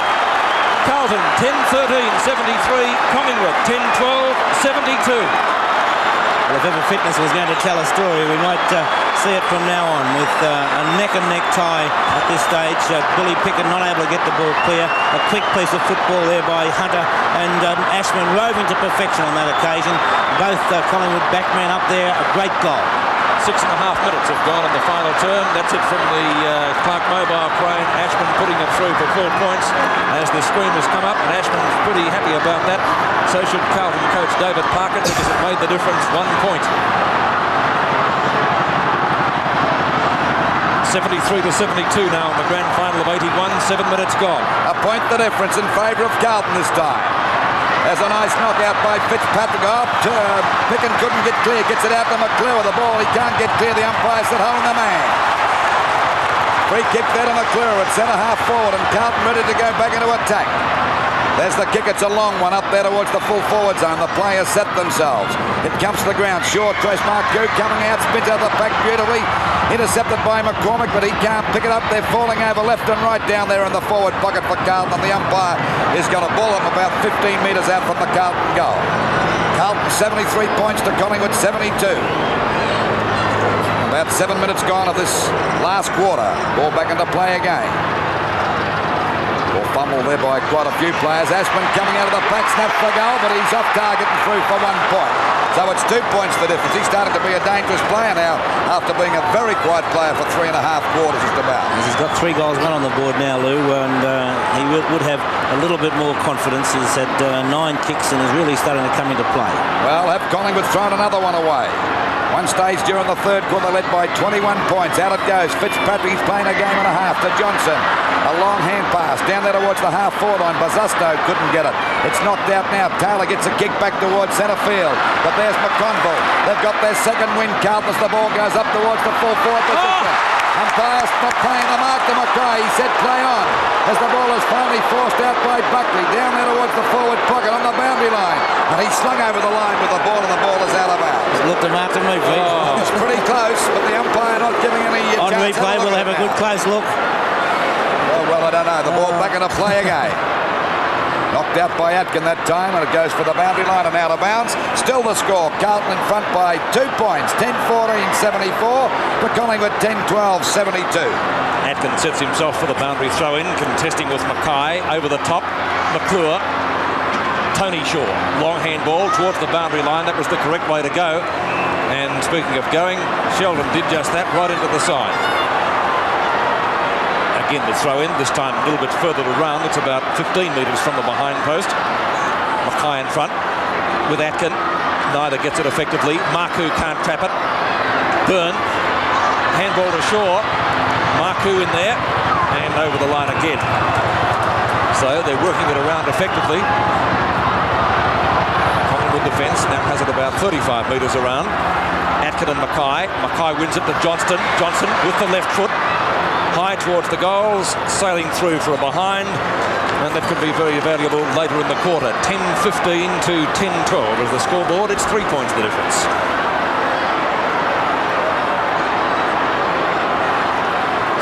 Carlton 10-13-73. Collingwood 10-12-72. Well, if ever fitness was going to tell a story, we might see it from now on with a neck-and-neck tie at this stage. Billy Pickett not able to get the ball clear. A quick piece of football there by Hunter, and Ashman roving to perfection on that occasion. Both Collingwood backmen up there. A great goal. 6.5 minutes have gone in the final term. That's it from the Clark mobile crane. Ashman putting it through for 4 points as the screen has come up, and Ashman's pretty happy about that. So should Carlton coach David Parker, because it made the difference 1 point. 73-72 now in the grand final of 81. 7 minutes gone. A point the difference in favour of Carlton this time. There's a nice knockout by Fitzpatrick. Oh, Picken couldn't get clear. Gets it out to McClure with the ball. He can't get clear. The umpire's at home the man. Free kick there to McClure at centre half forward, and Carlton ready to go back into attack. There's the kick. It's a long one up there towards the full forward zone. The players set themselves. It comes to the ground. Short trace mark. Goode coming out. Spins out the pack beautifully. Intercepted by McCormick, but he can't pick it up. They're falling over left and right down there in the forward pocket for Carlton. The umpire is going to ball them about 15 metres out from the Carlton goal. Carlton 73 points to Collingwood 72. About 7 minutes gone of this last quarter. Ball back into play again. Ball fumble there by quite a few players. Ashman coming out of the pack, snaps for goal, but he's off target and through for 1 point. So it's 2 points the difference. He's starting to be a dangerous player now after being a very quiet player for 3.5 quarters just about. He's got 3 goals, 1 on the board now, Lou, and he would have a little bit more confidence. He's had 9 kicks and is really starting to come into play. Well, have Collingwood thrown another one away. One stage during the third quarter, led by 21 points. Out it goes. Fitzpatrick's playing a game and a half to Johnson. A long hand pass down there towards the half-forward line. Bazusto couldn't get it. It's knocked out now. Taylor gets a kick back towards centre field. But there's McConville. They've got their second win, Carlton, as the ball goes up towards the full forward position. Umpire's not playing the mark to Mackay. He said play on. As the ball is finally forced out by Buckley. Down there towards the forward pocket on the boundary line. And he's slung over the line with the ball, and the ball is out of bounds. Looked him after me, Pete. It's pretty close, but the umpire not giving any On replay, we'll have a good close look. Well, I don't know. The ball back into play again. Knocked out by Atkin that time, and it goes for the boundary line and out of bounds. Still the score. Carlton in front by 2 points. 10-14-74 to Collingwood 10-12-72. Atkin sets himself for the boundary throw-in, contesting with Mackay. Over the top, McClure. Tony Shaw. Long handball towards the boundary line. That was the correct way to go. And speaking of going, Sheldon did just that right into the side. Again, the throw-in, this time a little bit further around. It's about 15 metres from the behind post. Mackay in front with Atkin. Neither gets it effectively. Marku can't trap it. Byrne. Handball to Shaw. Marku in there. And over the line again. So they're working it around effectively. Collingwood defence now has it about 35 metres around. Atkin and Mackay. Mackay wins it to Johnston. Johnson with the left foot. High towards the goals, sailing through for a behind, and that could be very valuable later in the quarter. 10-15 to 10-12 is the scoreboard. It's 3 points the difference.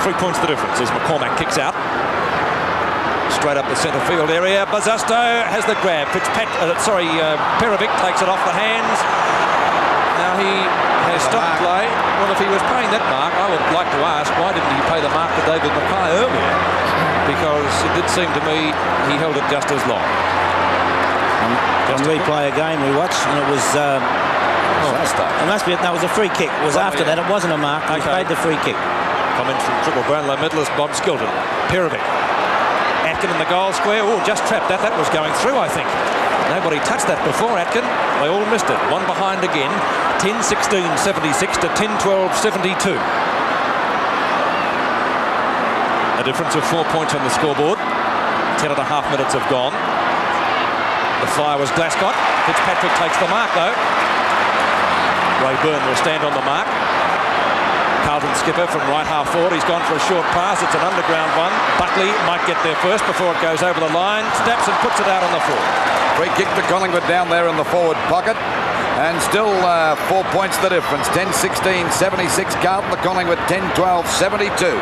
Three points the difference as McCormack kicks out. Straight up the centre field area. Bazusto has the grab. Perovic takes it off the hands. Now he has stopped play. Well, if he was paying that mark, I would like to ask, why didn't he pay the mark to David Mackay earlier? Because it did seem to me he held it just as long. On replay again, we watched, and it was... it must be. That was a free kick. It was after that. It wasn't a mark. He paid the free kick. Comment from Triple Brownlow medalist Bob Skilton. Perovic. Atkin in the goal square. Oh, just trapped that. That was going through, I think. Nobody touched that before, Atkin. They all missed it. One behind again. 10-16-76 to 10-12-72. A difference of 4 points on the scoreboard. 10.5 minutes have gone. The flyer was Glascott. Fitzpatrick takes the mark, though. Ray Byrne will stand on the mark. Carlton skipper from right half forward. He's gone for a short pass. It's an underground one. Buckley might get there first before it goes over the line. Snaps and puts it out on the floor. Free kick to Collingwood down there in the forward pocket. And still 4 points the difference. 10-16-76 Carlton to Collingwood 10-12-72.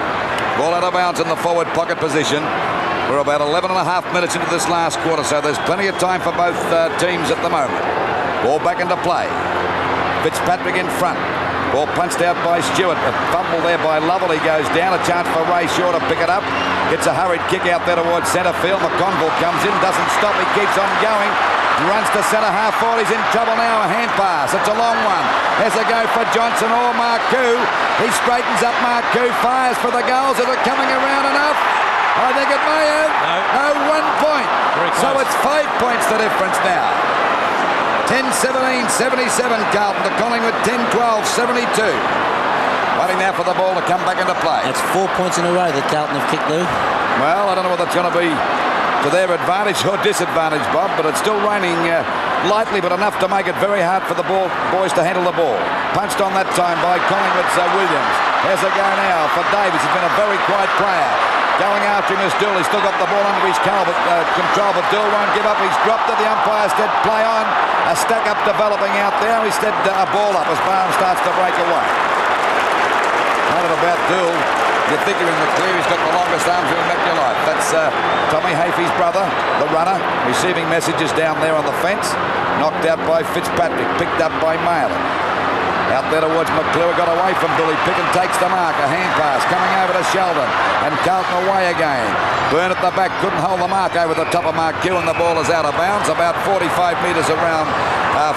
Ball out of bounds in the forward pocket position. We're about 11.5 minutes into this last quarter, so there's plenty of time for both teams at the moment. Ball back into play. Fitzpatrick in front. Ball punched out by Stewart. A fumble there by Lovell. He goes down. A chance for Ray Shaw to pick it up. Gets a hurried kick out there towards centre field. McConville comes in, doesn't stop. He keeps on going. Runs to centre half forward. He's in trouble now. A hand pass. It's a long one. There's a go for Johnson or Marku. He straightens up Marku. Fires for the goals. Is it coming around enough? I think it may have. No, 1 point. So it's 5 points the difference now. 10-17-77 Carlton to Collingwood 10-12-72. Waiting now for the ball to come back into play. That's 4 points in a row that Carlton have kicked, Lou. Well, I don't know whether it's going to be to their advantage or disadvantage, Bob, but it's still raining lightly, but enough to make it very hard for the boys to handle the ball. Punched on that time by Collingwood's Williams. There's a go now for Davis. He's been a very quiet player. Going after him is Dill. He's still got the ball under his control, but Dill won't give up. He's dropped it. The umpire said play on. A stack up developing out there. He said a ball up as Barham starts to break away. Not about Dill. You think you're in the clear. He's got the longest arms you'll make your life. That's Tommy Hafey's brother, the runner, receiving messages down there on the fence. Knocked out by Fitzpatrick. Picked up by Mailer. Out there towards McClure, got away from Billy Pickett, takes the mark, a hand pass, coming over to Sheldon, and Carlton away again. Byrne at the back, couldn't hold the mark over the top of Mark Q, and the ball is out of bounds, about 45 metres around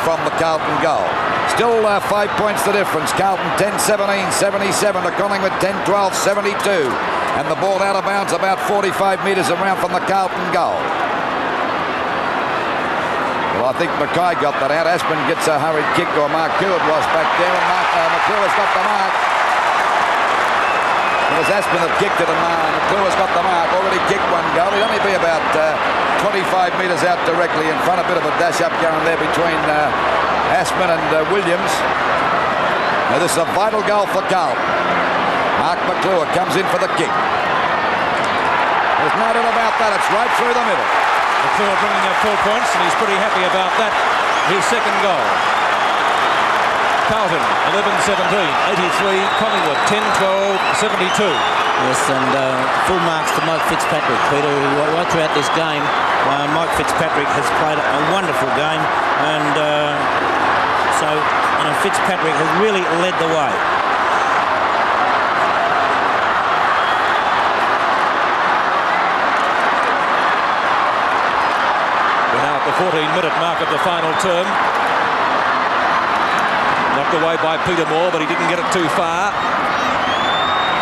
from the Carlton goal. Still 5 points the difference. Carlton 10-17-77 to Collingwood 10-12-72, and the ball out of bounds about 45 metres around from the Carlton goal. Well, I think Mackay got that out. Aspin gets a hurried kick, or Mark Hewitt was back there, and McClure's got the mark. It was Aspin that kicked it, and McClure's got the mark. Already kicked one goal. He'd only be about 25 metres out directly in front. A bit of a dash-up going there between Aspin and Williams. Now, this is a vital goal for Carlton. Mark McClure comes in for the kick. There's no doubt about that. It's right through the middle. McClure bringing up 4 points, and he's pretty happy about that. His second goal. Carlton, 11-17, 83. Collingwood, 10-12, 72. Yes, and full marks to Mike Fitzpatrick, Peter, who right throughout this game, Mike Fitzpatrick has played a wonderful game, and so Fitzpatrick has really led the way. We're now at the 14-minute mark of the final term. Knocked away by Peter Moore, but he didn't get it too far.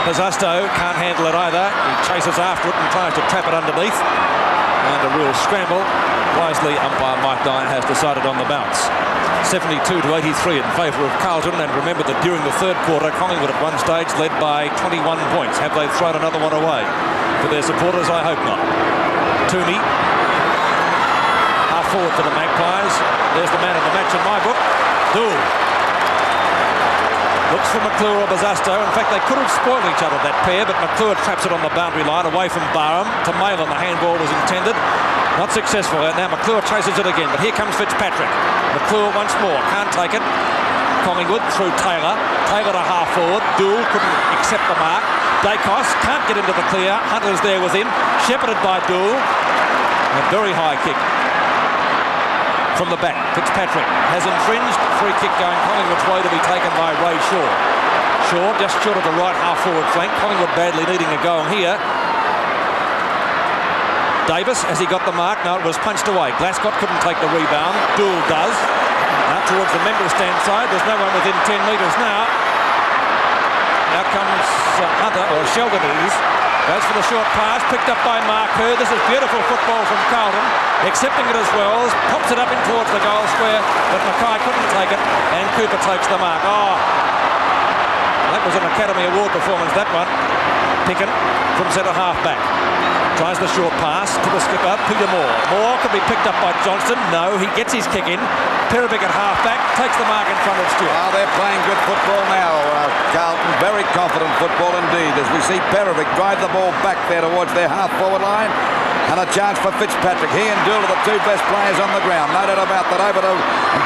Pizzusto can't handle it either. He chases after it and tries to trap it underneath. And a real scramble. Wisely, umpire Mike Dyer has decided on the bounce. 72-83 in favour of Carlton. And remember that during the third quarter, Collingwood at one stage led by 21 points. Have they thrown another one away? For their supporters, I hope not. Tooney, half forward for the Magpies. There's the man of the match in my book. Dool. Looks for McClure or Pizzusto. In fact, they could have spoiled each other, that pair, but McClure traps it on the boundary line away from Barham. To Malin, the handball was intended. Not successful. And now McClure chases it again, but here comes Fitzpatrick. McClure once more. Can't take it. Collingwood through Taylor. Taylor to half forward. Dool couldn't accept the mark. Dacos can't get into the clear. Hunter's there with him. Shepherded by Dool. A very high kick. From the back, Fitzpatrick has infringed. Free kick going Collingwood's way to be taken by Ray Shaw. Shaw just short of the right half-forward flank. Collingwood badly needing a goal here. Davis, has he got the mark? No, it was punched away. Glascott couldn't take the rebound. Dool does. Out towards the member stand side. There's no one within 10 metres now. Now comes Hunter, or Sheldon it is. Goes for the short pass, picked up by Mark Kerr. This is beautiful football from Carlton. Accepting it as well, pops it up in towards the goal square, but Mackay couldn't take it, and Cooper takes the mark. Oh, that was an Academy Award performance, that one. Picken from centre half back. Tries the short pass to the skipper, Peter Moore. Moore could be picked up by Johnston. No, he gets his kick in. Perevic at half back, takes the mark in front of Stewart. Oh, they're playing good football now, Carlton. Very confident football indeed, as we see Perevic drive the ball back there towards their half-forward line. And a chance for Fitzpatrick. He and Dool are the two best players on the ground. No doubt about that. Over to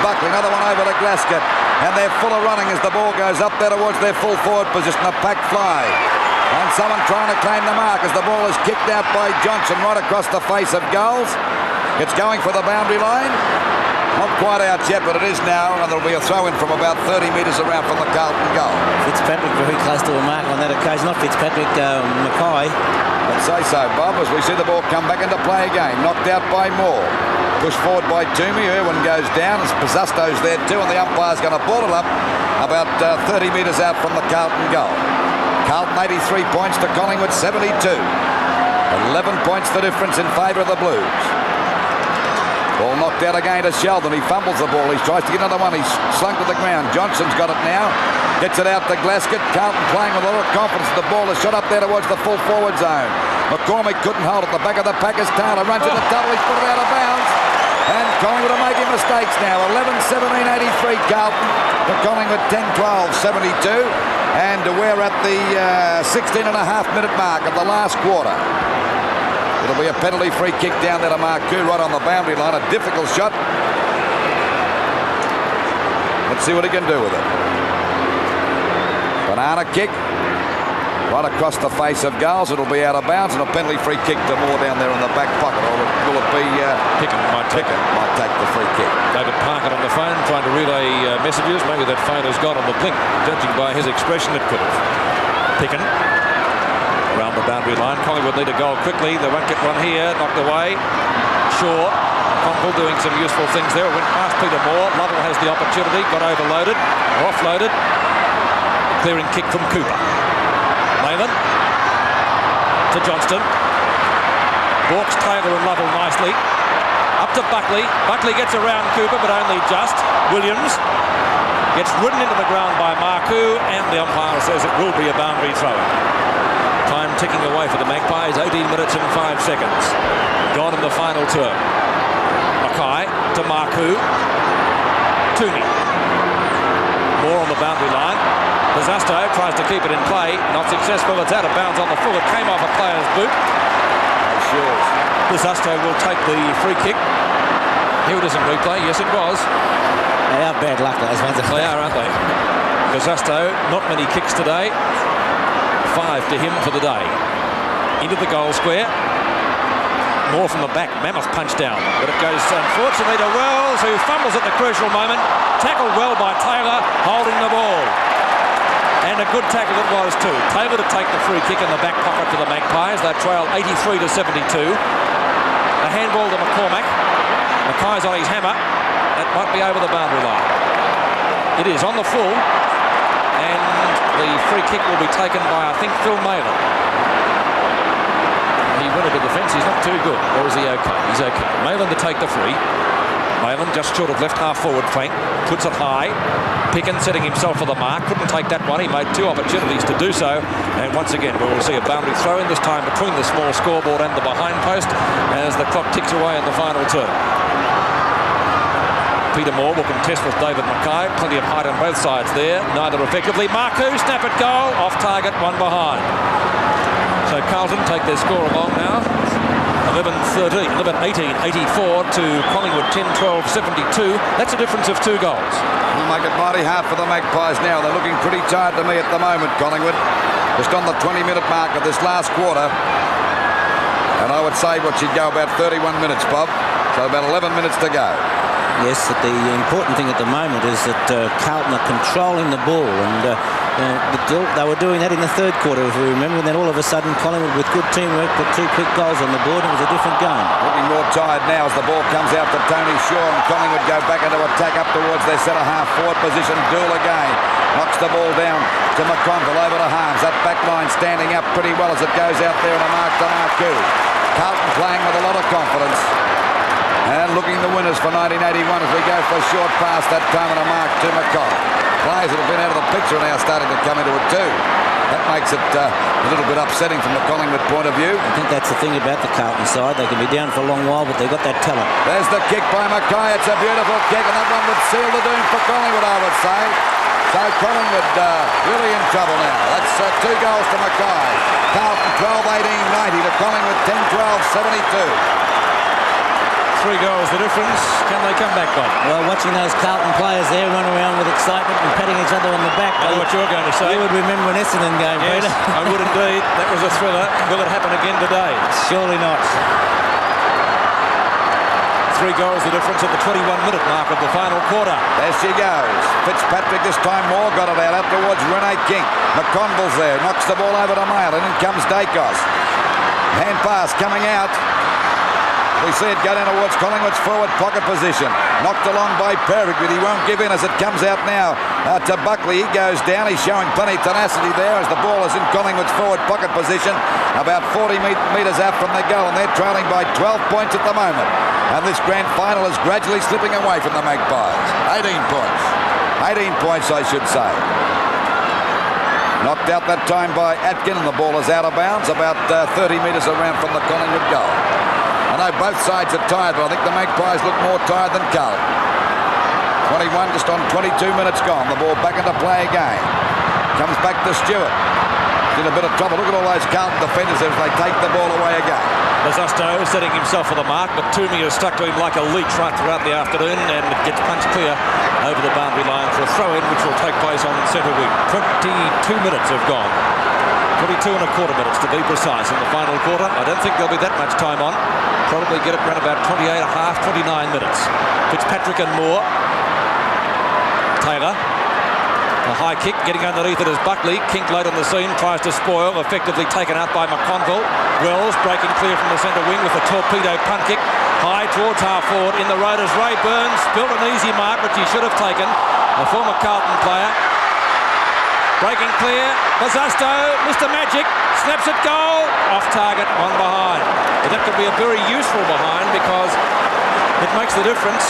Buckley. Another one over to Glascott. And they're full of running as the ball goes up there towards their full forward position. A pack fly. And someone trying to claim the mark as the ball is kicked out by Johnson right across the face of goals. It's going for the boundary line. Not quite out yet, but it is now. And there'll be a throw-in from about 30 metres around from the Carlton goal. Fitzpatrick very close to a mark on that occasion. Not Fitzpatrick, Mackay. I'd say so, Bob, as we see the ball come back into play again. Knocked out by Moore. Pushed forward by Toomey. Irwin goes down. Pizzusto's there too, and the umpire's going to ball it up about 30 metres out from the Carlton goal. Carlton 83 points to Collingwood 72. 11 points the difference in favour of the Blues. Ball knocked out again to Sheldon. He fumbles the ball. He tries to get another one. He's slung to the ground. Johnson's got it now. Gets it out to Glascott. Carlton playing with a lot of confidence. The ball is shot up there towards the full forward zone. McCormick couldn't hold it. The back of the pack is Taylor. Runs into double. He's put it out of bounds. And Collingwood are making mistakes now. 11-17-83 Carlton. To Collingwood 10-12-72. And we're at the 16.5-minute mark of the last quarter. It'll be a penalty free kick down there to Marku right on the boundary line. A difficult shot. Let's see what he can do with it. Banana kick. Right across the face of goals. It'll be out of bounds, and a penalty free kick to Moore down there in the back pocket. Or will it be Picken might take the free kick. David Parker on the phone trying to relay messages. Maybe that phone has gone on the blink. Judging by his expression, it could have. Picken around the boundary line. Collingwood need a goal quickly. They won't get one here. Knocked away. Shaw. Conville doing some useful things there. It went past Peter Moore. Lovell has the opportunity. Got overloaded. Or offloaded. Clearing kick from Cooper. Malin to Johnston. Walks Taylor and Lovell nicely. Up to Buckley. Buckley gets around Cooper, but only just. Williams gets ridden into the ground by Marku, and the umpire says it will be a boundary throw. Time ticking away for the Magpies, 18 minutes and 5 seconds. Gone in the final term. Mackay to Marku. Toomey. More on the boundary line. Pizasto tries to keep it in play. Not successful. It's out of bounds on the full. It came off a player's boot. Sure. Pizasto will take the free kick. Here it is in replay. Yes, it was. They are bad luck, those ones. They are, aren't they? Pizasto, not many kicks today. 5 to him for the day. Into the goal square. More from the back. Mammoth punch down. But it goes, unfortunately, to Wells, who fumbles at the crucial moment. Tackled well by Taylor, holding the ball. And a good tackle it was too. Taylor to take the free kick in the back pocket for the Magpies. They trail 83 to 72. A handball to McCormack. Mackay's on his hammer. That might be over the boundary line. It is on the full. And the free kick will be taken by, I think, Phil Malin. He went into defence. He's not too good. Or is he okay? He's okay. Malin to take the free. Malin just short of left half forward flank. Puts it high. Picken setting himself for the mark. Couldn't take that one. He made 2 opportunities to do so. And once again, we will see a boundary throw in, this time between the small scoreboard and the behind post, as the clock ticks away in the final term. Peter Moore will contest with David Mackay. Plenty of height on both sides there. Neither effectively. Marku, snap at goal. Off target, one behind. So Carlton take their score along now. 11-13, 11-18, 84 to Collingwood 10-12, 72. That's a difference of 2 goals. It'll make it mighty hard for the Magpies now. They're looking pretty tired to me at the moment, Collingwood. Just on the 20-minute mark of this last quarter. And I would say what should go about 31 minutes, Bob. So about 11 minutes to go. Yes, but the important thing at the moment is that Carlton are controlling the ball, and they were doing that in the 3rd quarter, if we remember, and then all of a sudden Collingwood, with good teamwork, put 2 quick goals on the board, and it was a different game. Looking more tired now as the ball comes out to Tony Shaw, and Collingwood go back into attack up towards their centre-half forward position. Dool again knocks the ball down to McConville, over to Harms. That back line standing up pretty well as it goes out there, and a mark to Marku. Carlton playing with a lot of confidence. And looking the winners for 1981 as we go for a short pass that time, and a mark to McCall. Players that have been out of the picture are now starting to come into it too. That makes it a little bit upsetting from the Collingwood point of view. I think that's the thing about the Carlton side. They can be down for a long while, but they've got that talent. There's the kick by Mackay. It's a beautiful kick, and that one would seal the doom for Collingwood, I would say. So Collingwood really in trouble now. That's 2 goals to Mackay. Carlton 12-18-90 to Collingwood 10-12-72. 3 goals the difference. Can they come back, Bob? Well, watching those Carlton players there run around with excitement and patting each other on the back. I know what you're going to say. You would remember an Essendon game, yes, Peter. I would indeed. That was a thriller. Will it happen again today? Surely not. 3 goals the difference at the 21-minute mark of the final quarter. There she goes. Fitzpatrick this time more got it out towards Rene King. McConville's there. Knocks the ball over to Mail, and in comes Dacos. Hand pass coming out. We see it go down towards Collingwood's forward pocket position. Knocked along by Perrick, but he won't give in as it comes out now to Buckley. He goes down. He's showing plenty of tenacity there as the ball is in Collingwood's forward pocket position, about 40 metres out from the goal, and they're trailing by 12 points at the moment. And this grand final is gradually slipping away from the Magpies. 18 points. 18 points, I should say. Knocked out that time by Atkin, and the ball is out of bounds, about 30 metres around from the Collingwood goal. I know both sides are tired, but I think the Magpies look more tired than Carlton. 21 just on 22 minutes gone. The ball back into play again. Comes back to Stewart. He's in a bit of trouble. Look at all those Carlton defenders as they take the ball away again. Mazasto setting himself for the mark, but Toomey has stuck to him like a leech right throughout the afternoon, and it gets punched clear over the boundary line for a throw-in, which will take place on centre wing. 22 minutes have gone. 22 and a quarter minutes to be precise in the final quarter. I don't think there'll be that much time on. Probably get it around about 28 and a half, 29 minutes. Fitzpatrick and Moore. Taylor. A high kick, getting underneath it is Buckley. Kink late on the scene, tries to spoil, effectively taken out by McConville. Wells breaking clear from the centre wing with a torpedo punt kick. High towards half forward. In the road is Ray Burns. Built an easy mark, which he should have taken. A former Carlton player. Breaking clear. Mazasto, Mr. Magic, snaps it goal. Off target, one behind. But that could be a very useful behind, because It makes the difference.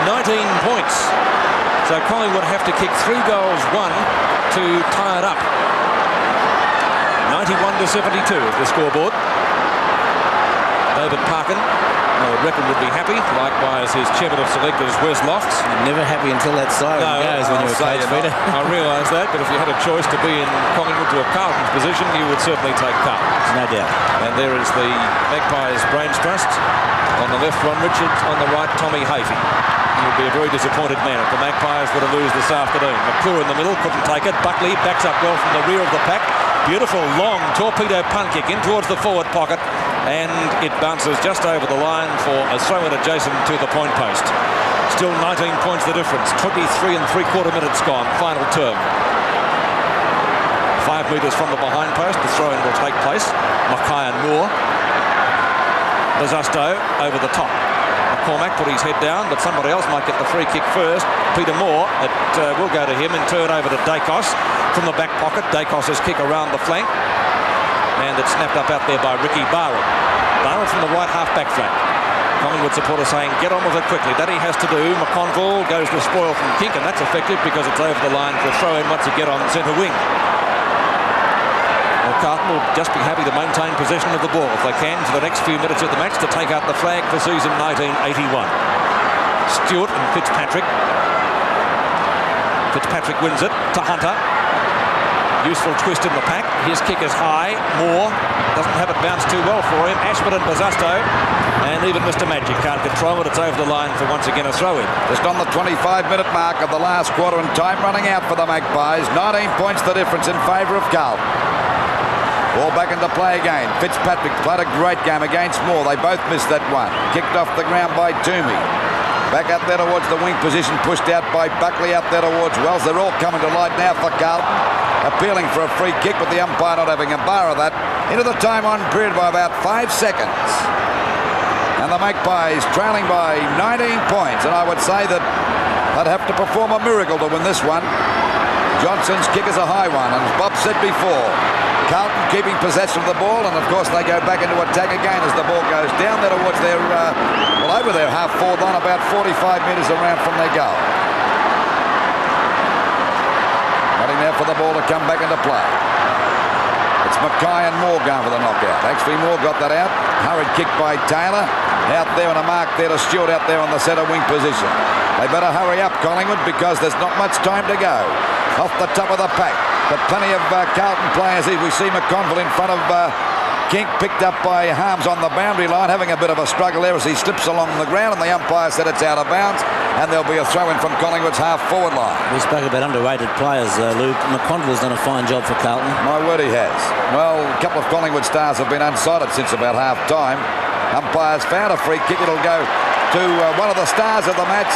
19 points. So Collingwood have to kick 3 goals, 1 to tie it up. 91-72 is the scoreboard. David Parkin, I would reckon, would be happy. Likewise, his chairman of selectors, Wes Lofts. You're never happy until that siren goes when you're a coach, Peter. I realise that, but if you had a choice to be in Collingwood to a Carlton's position, you would certainly take Carlton. No doubt. And there is the Magpies Brains Trust. On the left, Ron Richards. On the right, Tommy Hafey. He would be a very disappointed man if the Magpies were to lose this afternoon. McClure in the middle, couldn't take it. Buckley backs up well from the rear of the pack. Beautiful long torpedo punt kick in towards the forward pocket, and it bounces just over the line for a throw-in adjacent to the point post. Still 19 points the difference. 23 3/4 minutes gone. Final term. 5 metres from the behind post. The throw-in will take place. Mackay and Moore. Bazasto over the top. McCormack put his head down, but somebody else might get the free kick first. Peter Moore. It will go to him and turn over to Dacos from the back pocket. Dacos' kick around the flank, and it's snapped up out there by Ricky Barham. Barham from the right half-back flank. Collingwood supporters saying, get on with it quickly. That he has to do. McConville goes to spoil from kick, and that's effective because it's over the line for a throw-in once you get on centre wing. Well, Carlton will just be happy to maintain possession of the ball if they can for the next few minutes of the match to take out the flag for season 1981. Stewart and Fitzpatrick. Fitzpatrick wins it to Hunter. Useful twist in the pack. His kick is high. Moore doesn't have it bounce too well for him. Ashford and Bazasto, and even Mr. Magic can't control it. It's over the line for once again a throw-in. Just on the 25-minute mark of the last quarter, and time running out for the Magpies. 19 points the difference in favour of Carlton. Ball back into play again. Fitzpatrick played a great game against Moore. They both missed that one. Kicked off the ground by Toomey. Back out there towards the wing position, pushed out by Buckley out there towards Wells. They're all coming to light now for Carlton. Appealing for a free kick, but the umpire not having a bar of that. Into the time on period by about 5 seconds. And the Magpies trailing by 19 points. And I would say that they'd have to perform a miracle to win this one. Johnson's kick is a high one, and as Bob said before, Carlton keeping possession of the ball, and of course they go back into attack again as the ball goes down there towards their, over their half-forward line, about 45 metres around from their goal. Waiting now for the ball to come back into play. It's Mackay and Moore going for the knockout. Actually, Moore got that out. Hurried kick by Taylor. Out there on a mark there to Stewart out there on the centre wing position. They better hurry up, Collingwood, because there's not much time to go. Off the top of the pack. But plenty of Carlton players here. We see McConville in front of Kink, picked up by Harms on the boundary line, having a bit of a struggle there as he slips along the ground, and the umpire said it's out of bounds, and there'll be a throw-in from Collingwood's half-forward line. We spoke about underrated players, Luke. McConville's done a fine job for Carlton. My word, he has. Well, a couple of Collingwood stars have been unsighted since about half-time. Umpires found a free kick. It'll go to one of the stars of the match,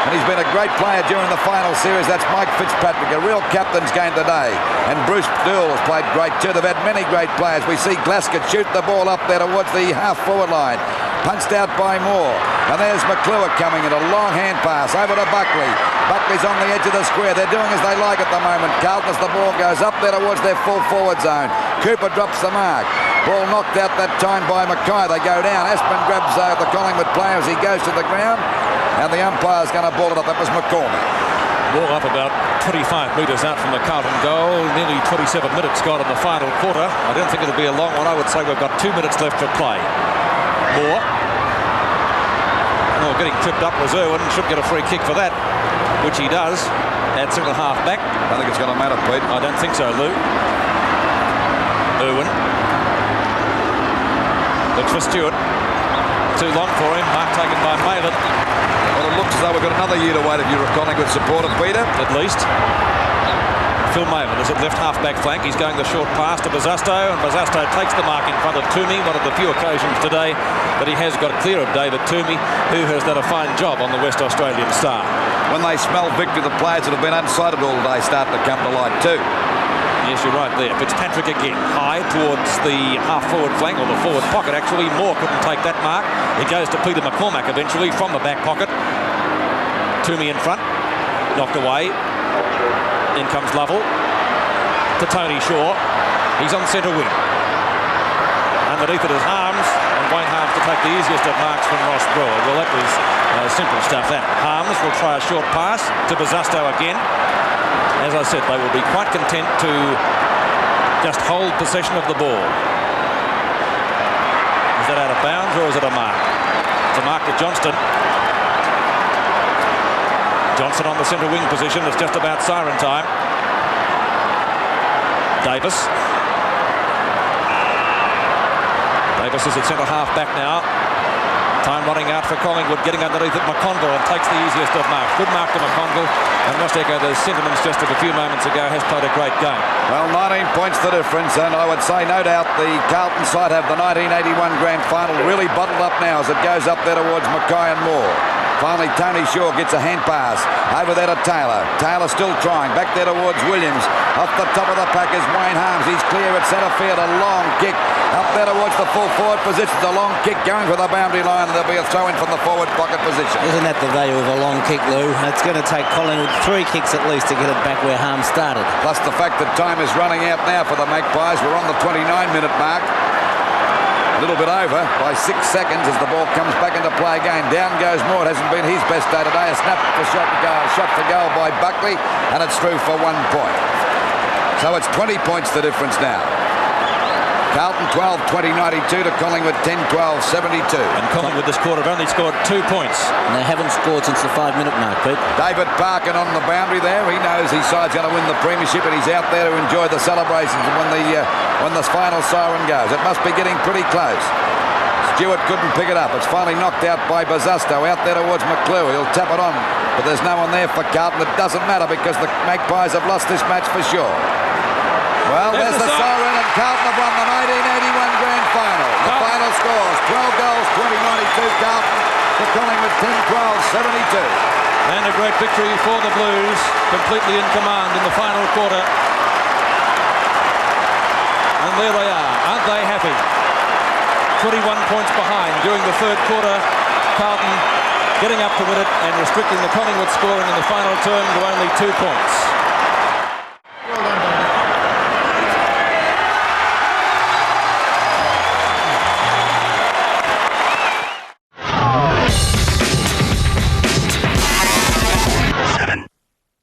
and he's been a great player during the final series. That's Mike Fitzpatrick, a real captain's game today. And Bruce Dool has played great too. They've had many great players. We see Glasgow shoot the ball up there towards the half-forward line. Punched out by Moore. And there's McClure coming in. A long hand pass over to Buckley. Buckley's on the edge of the square. They're doing as they like at the moment. Carlton, as the ball goes up there towards their full forward zone. Cooper drops the mark. Ball knocked out that time by Mackay. They go down. Aspen grabs the Collingwood player as he goes to the ground. And the umpire's going to ball it up. That was McCormack. Ball up about 25 metres out from the Carlton goal. Nearly 27 minutes gone in the final quarter. I don't think it'll be a long one. I would say we've got 2 minutes left for play. Moore. Oh, getting tripped up was Irwin. Should get a free kick for that, which he does. At centre half back. I think it's going to matter, Pete. I don't think so, Lou. Irwin. Looks for Stewart. Too long for him. Mark taken by Malin. Well, it looks as though we've got another year to wait if you're a Collingwood supporter, Peter. At least. Phil Malin is at left half-back flank. He's going the short pass to Bazasto, and Bazasto takes the mark in front of Toomey, one of the few occasions today that he has got clear of David Toomey, who has done a fine job on the West Australian Star. When they smell victory, the players that have been unsighted all day start to come to light too. Yes, you're right there. Fitzpatrick again, high towards the half-forward flank, or the forward pocket actually. Moore couldn't take that mark. It goes to Peter McCormack eventually from the back pocket. Toomey in front, knocked away. In comes Lovell to Tony Shaw. He's on centre wing. Underneath it is Harms, and Wayne Harms to take the easiest of marks from Ross Broad. Well, that was simple stuff, that. Harms will try a short pass to Bazusto again. As I said, they will be quite content to just hold possession of the ball. Is that out of bounds or is it a mark? It's a mark to Johnston. Johnson on the centre wing position. It's just about siren time. Davis. Davis is at centre half back now. Time running out for Collingwood, getting underneath at McConville and takes the easiest of marks. Good mark to McConville. And must echo those sentiments just of a few moments ago. Has played a great game. Well, 19 points the difference, and I would say no doubt the Carlton side have the 1981 grand final really bottled up now as it goes up there towards Mackay and Moore. Finally, Tony Shaw gets a hand pass. Over there to Taylor. Taylor still trying. Back there towards Williams. Off the top of the pack is Wayne Harms. He's clear at centre field. A long kick. Up there towards the full forward position. A long kick going for the boundary line. And there'll be a throw-in from the forward pocket position. Isn't that the value of a long kick, Lou? It's going to take Collingwood 3 kicks at least to get it back where Harms started. Plus the fact that time is running out now for the Magpies. We're on the 29-minute mark. A little bit over by 6 seconds as the ball comes back into play again. Down goes Moore. It hasn't been his best day today. A snap for shot for goal by Buckley, and it's through for 1 point. So it's 20 points the difference now. Carlton 12-20-92 to Collingwood 10-12-72. And Collingwood this quarter have only scored 2 points. And they haven't scored since the 5-minute mark, Pete. David Parkin on the boundary there. He knows his side's going to win the premiership, and he's out there to enjoy the celebrations when the final siren goes. It must be getting pretty close. Stewart couldn't pick it up. It's finally knocked out by Bazusto. Out there towards McClure. He'll tap it on, but there's no one there for Carlton. It doesn't matter because the Magpies have lost this match for sure. Well, there's the siren, and Carlton have won the 1981 grand final. The final scores, 12 goals, 20-92 Carlton to Collingwood 10-12-72. And a great victory for the Blues, completely in command in the final quarter. And there they are. Aren't they happy? 21 points behind during the third quarter. Carlton getting up to win it and restricting the Collingwood scoring in the final term to only 2 points.